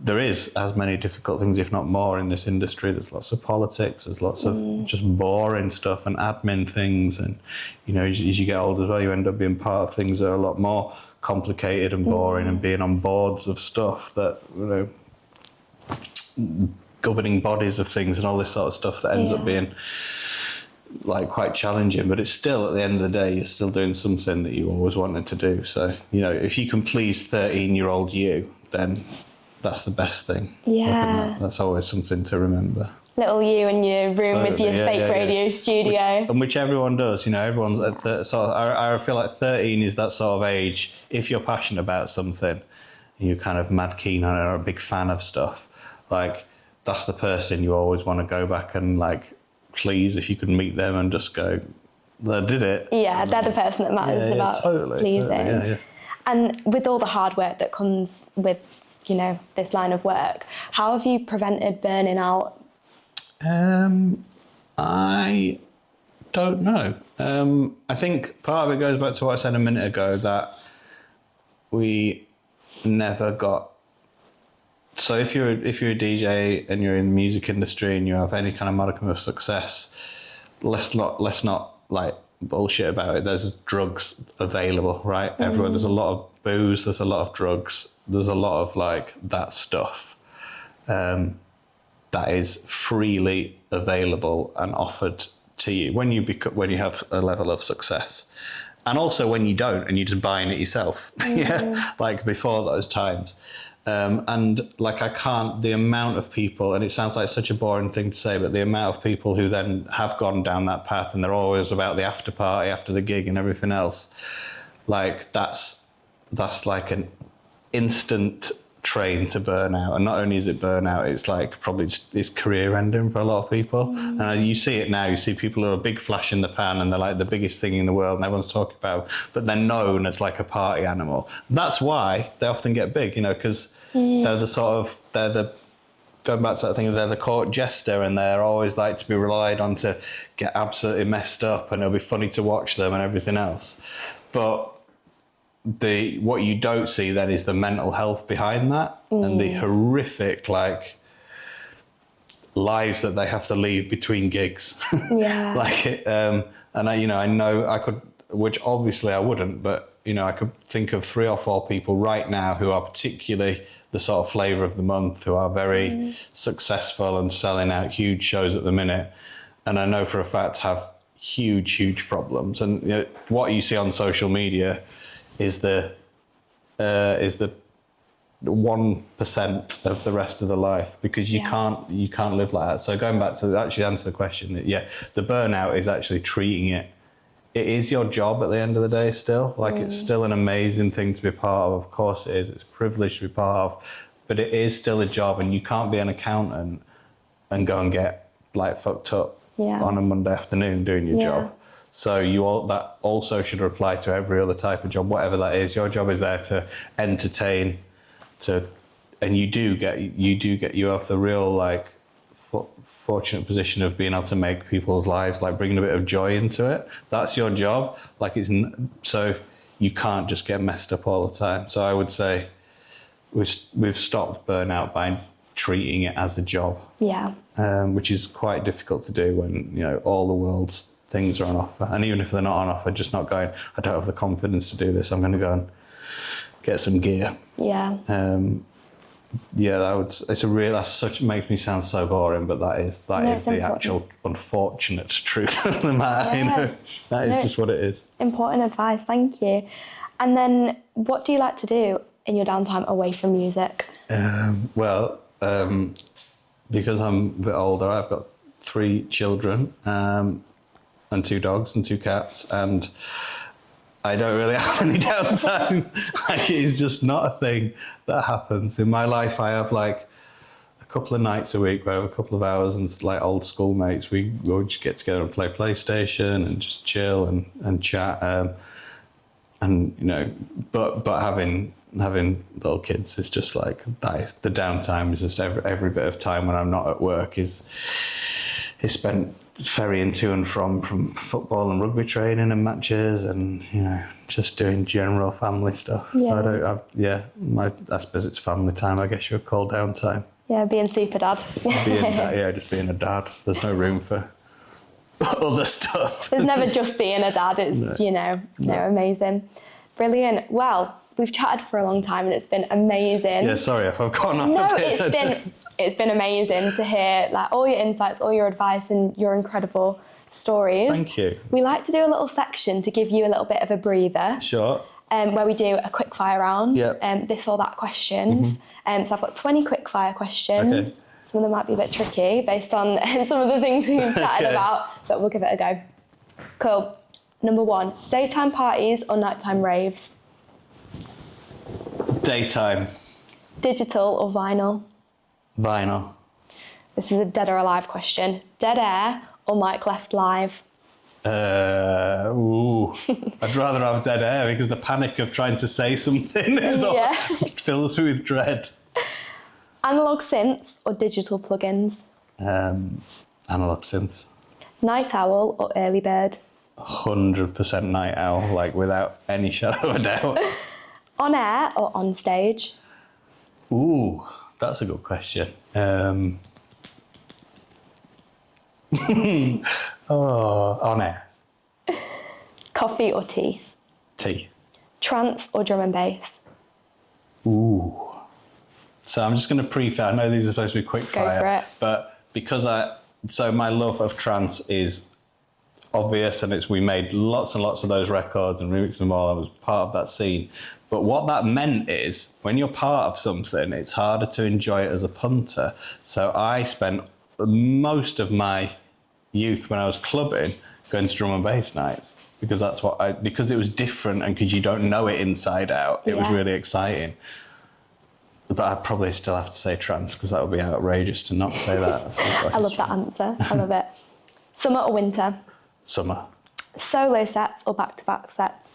There is as many difficult things, if not more, in this industry. There's lots of politics, there's lots of just boring stuff and admin things. And, as you get older as well, you end up being part of things that are a lot more complicated and boring, and being on boards of stuff that, governing bodies of things and all this sort of stuff that ends up being like quite challenging, but it's still, at the end of the day, you're still doing something that you always wanted to do. So, if you can please 13-year-old you, then that's the best thing. Yeah. That's always something to remember. Little you in your room with your fake radio studio. Which everyone does, everyone's at I feel like 13 is that sort of age. If you're passionate about something, you're kind of mad keen on it or a big fan of stuff, like that's the person you always want to go back and like please if you could meet them and just go, they did it. Yeah, they're the person that matters about pleasing. Totally, yeah. And with all the hard work that comes with, you know, this line of work, how have you prevented burning out? I don't know. I think part of it goes back to what I said a minute ago, that we never got. So if you're a DJ and you're in the music industry and you have any kind of modicum of success, let's not like bullshit about it. There's drugs available, right? Everywhere. There's a lot of booze. There's a lot of drugs. There's a lot of like that stuff that is freely available and offered to you when you have a level of success, and also when you don't and you're just buying it yourself. Yeah, like before those times. And like the amount of people, and it sounds like such a boring thing to say, but the amount of people who then have gone down that path and they're always about the after party after the gig and everything else, like that's like an instant train to burnout. And not only is it burnout, it's like probably it's career ending for a lot of people. And you see it now, you see people who are a big flash in the pan and they're like the biggest thing in the world and everyone's talking about, but they're known as like a party animal. That's why they often get big, you know, because they're going back to that thing, they're the court jester and they're always like to be relied on to get absolutely messed up and it'll be funny to watch them and everything else. But what you don't see then is the mental health behind that and the horrific like lives that they have to leave between gigs. Yeah. And I know I could, which obviously I wouldn't, but you know, I could think of 3 or 4 people right now who are particularly the sort of flavour of the month, who are very successful and selling out huge shows at the minute. And I know for a fact have huge problems. And you know, what you see on social media is the 1% of the rest of the life, because you can't live like that. So going back to actually answer the question, the burnout is actually treating it. It is your job at the end of the day still. Like it's still an amazing thing to be part of course it is. It's a privilege to be part of, but it is still a job and you can't be an accountant and go and get like fucked up on a Monday afternoon doing your job. So that also should apply to every other type of job, whatever that is. Your job is there to entertain, and you have the real like fortunate position of being able to make people's lives, like bringing a bit of joy into it. That's your job. Like so you can't just get messed up all the time. So I would say we've stopped burnout by treating it as a job. Yeah. Which is quite difficult to do when, you know, all the world's things are on offer. And even if they're not on offer, just not going, I don't have the confidence to do this, I'm going to go and get some gear. Yeah. Makes me sound so boring, but that is the actual unfortunate truth of the matter. You know? That is just what it is. Important advice, thank you. And then what do you like to do in your downtime away from music? Because I'm a bit older, I've got 3 children and 2 dogs and 2 cats, and I don't really have any downtime. Like, it's just not a thing that happens. In my life, I have like a couple of nights a week where I have a couple of hours and like old schoolmates, we just get together and play PlayStation and just chill and chat. And, you know, but having little kids is just like, that is, the downtime is just every bit of time when I'm not at work is spent ferrying to and from football and rugby training and matches and, you know, just doing general family stuff. So I suppose it's family time, I guess you would call downtime. Yeah, being super dad. Just being a dad. There's no room for other stuff. There's never just being a dad, it's, amazing. Brilliant. Well, we've chatted for a long time and it's been amazing. Yeah, sorry if I've gone on a bit. It's been amazing to hear like all your insights, all your advice and your incredible stories. Thank you. We like to do a little section to give you a little bit of a breather. Sure. Where we do a quick fire round, yep. This or that questions. So I've got 20 quick fire questions. Okay. Some of them might be a bit tricky based on some of the things we've chatted about, but we'll give it a go. Cool. Number 1, daytime parties or nighttime raves? Daytime. Digital or vinyl? Vinyl. This is a dead or alive question. Dead air or mic left live? I'd rather have dead air because the panic of trying to say something fills me with dread. Analog synths or digital plugins? Analog synths. Night owl or early bird? 100% night owl, like without any shadow of a doubt. On air or on stage? Ooh, that's a good question. On air. Coffee or tea? Tea. Trance or drum and bass? Ooh. So I'm just going to I know these are supposed to be quick fire, Go for it. but because so my love of trance is obvious, and we made lots and lots of those records and remixed them all. I was part of that scene. But what that meant is when you're part of something, it's harder to enjoy it as a punter. So I spent most of my youth when I was clubbing going to drum and bass nights because because it was different and because you don't know it inside out. It was really exciting. But I'd probably still have to say trance because that would be outrageous to not say that. I love that answer. I love it. Summer or winter? Summer. Solo sets or back-to-back sets?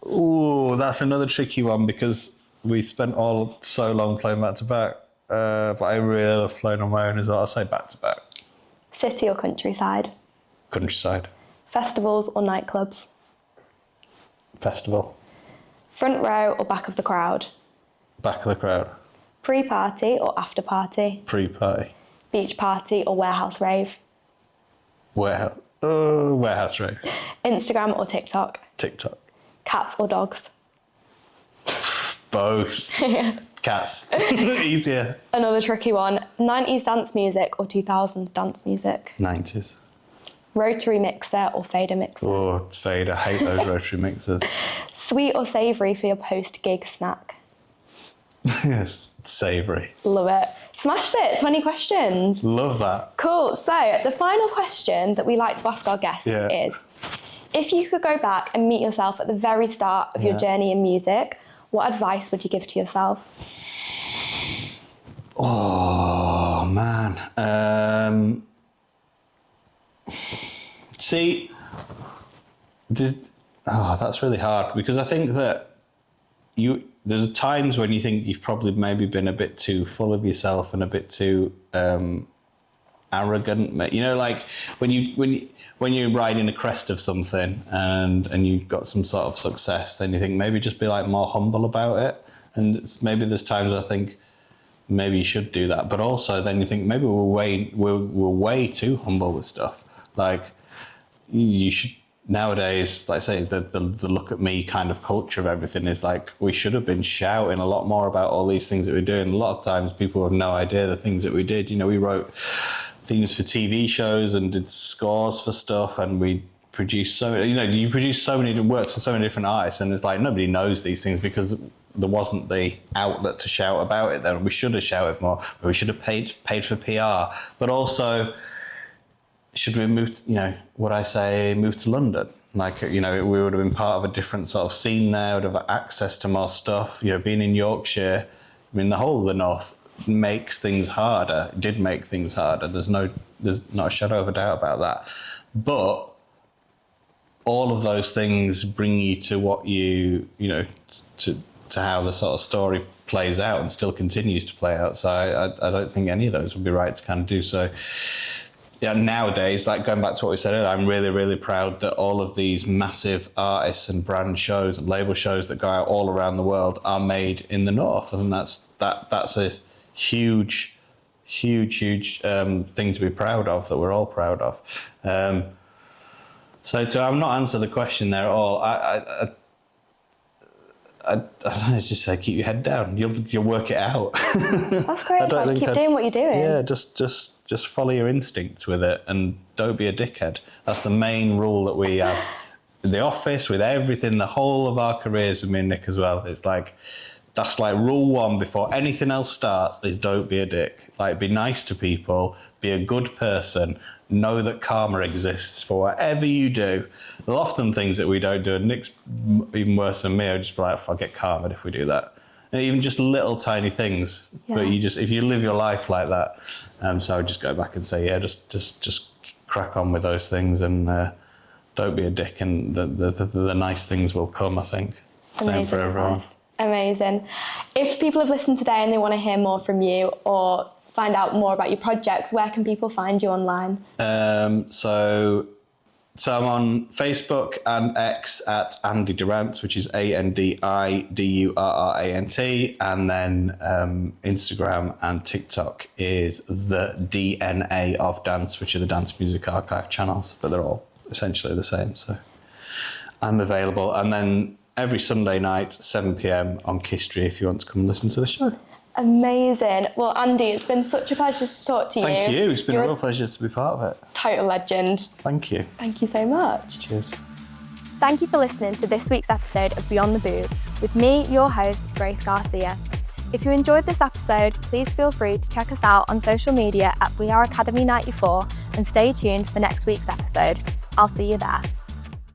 That's another tricky one because we spent so long playing back-to-back. But I really love playing on my own as well. I'll say back-to-back. City or countryside? Countryside. Festivals or nightclubs? Festival. Front row or back of the crowd? Back of the crowd. Pre-party or after-party? Pre-party. Beach party or warehouse rave? Warehouse rave. Instagram or TikTok? TikTok. Cats or dogs? Both. Cats. Easier. Another tricky one. 90s dance music or 2000s dance music? 90s. Rotary mixer or fader mixer? Oh, it's fader. I hate those rotary mixers. Sweet or savoury for your post-gig snack? Yes, savoury. Love it. Smashed it. 20 questions. Love that. Cool. So the final question that we like to ask our guests is, if you could go back and meet yourself at the very start of your journey in music, what advice would you give to yourself? Oh, man. See, that's really hard because I think that there's times when you think you've probably maybe been a bit too full of yourself and a bit too arrogant. You know, like when you're riding a crest of something and you've got some sort of success, then you think maybe just be like more humble about it. And maybe there's times I think maybe you should do that, but also then you think maybe we're way too humble with stuff. Like you should. Nowadays, like I say, the look at me kind of culture of everything is like we should have been shouting a lot more about all these things that we're doing. A lot of times people have no idea the things that we did. You know, we wrote themes for TV shows and did scores for stuff, and we produced you produce so many works for so many different artists, and it's like nobody knows these things because there wasn't the outlet to shout about it then. We should have shouted more, but we should have paid for PR. But also, should we move to London? Like, you know, we would have been part of a different sort of scene there, would have access to more stuff. You know, being in Yorkshire, I mean, the whole of the north makes things harder. It did make things harder. There's not a shadow of a doubt about that. But all of those things bring you to what to how the sort of story plays out and still continues to play out. So I don't think any of those would be right to kind of do so. Yeah, nowadays, like going back to what we said earlier, I'm really, really proud that all of these massive artists and brand shows and label shows that go out all around the world are made in the north. I think that's a huge thing to be proud of, that we're all proud of. So to not answer the question there at all, I don't know, just say keep your head down. You'll work it out. That's great. Keep doing what you're doing. Yeah, just follow your instincts with it and don't be a dickhead. That's the main rule that we have in the office, with everything, the whole of our careers with me and Nick as well. It's like, that's like rule one before anything else starts is don't be a dick. Like, be nice to people, be a good person, know that karma exists for whatever you do. There's often things that we don't do, and Nick's even worse than me. I'll just be like, I'll get karma if we do that. And even just little tiny things, but if you live your life like that. So I would just go back and say, just crack on with those things, and don't be a dick, and the nice things will come, I think. Same for everyone. Amazing. If people have listened today and they want to hear more from you or find out more about your projects, where can people find you online? So I'm on Facebook and X at Andi Durrant, which is ANDIDURRANT, and then Instagram and TikTok is the DNA of Dance, which are the Dance Music Archive channels, but they're all essentially the same. So I'm available, and then every Sunday night, 7 p.m. on KISSTORY if you want to come and listen to the show. Amazing. Well, Andy, it's been such a pleasure to talk to you. Thank you. It's been a real pleasure to be part of it. Total legend. Thank you. Thank you so much. Cheers. Thank you for listening to this week's episode of Beyond the Booth with me, your host, Grace Garcia. If you enjoyed this episode, please feel free to check us out on social media at We Are Academy 94 and stay tuned for next week's episode. I'll see you there.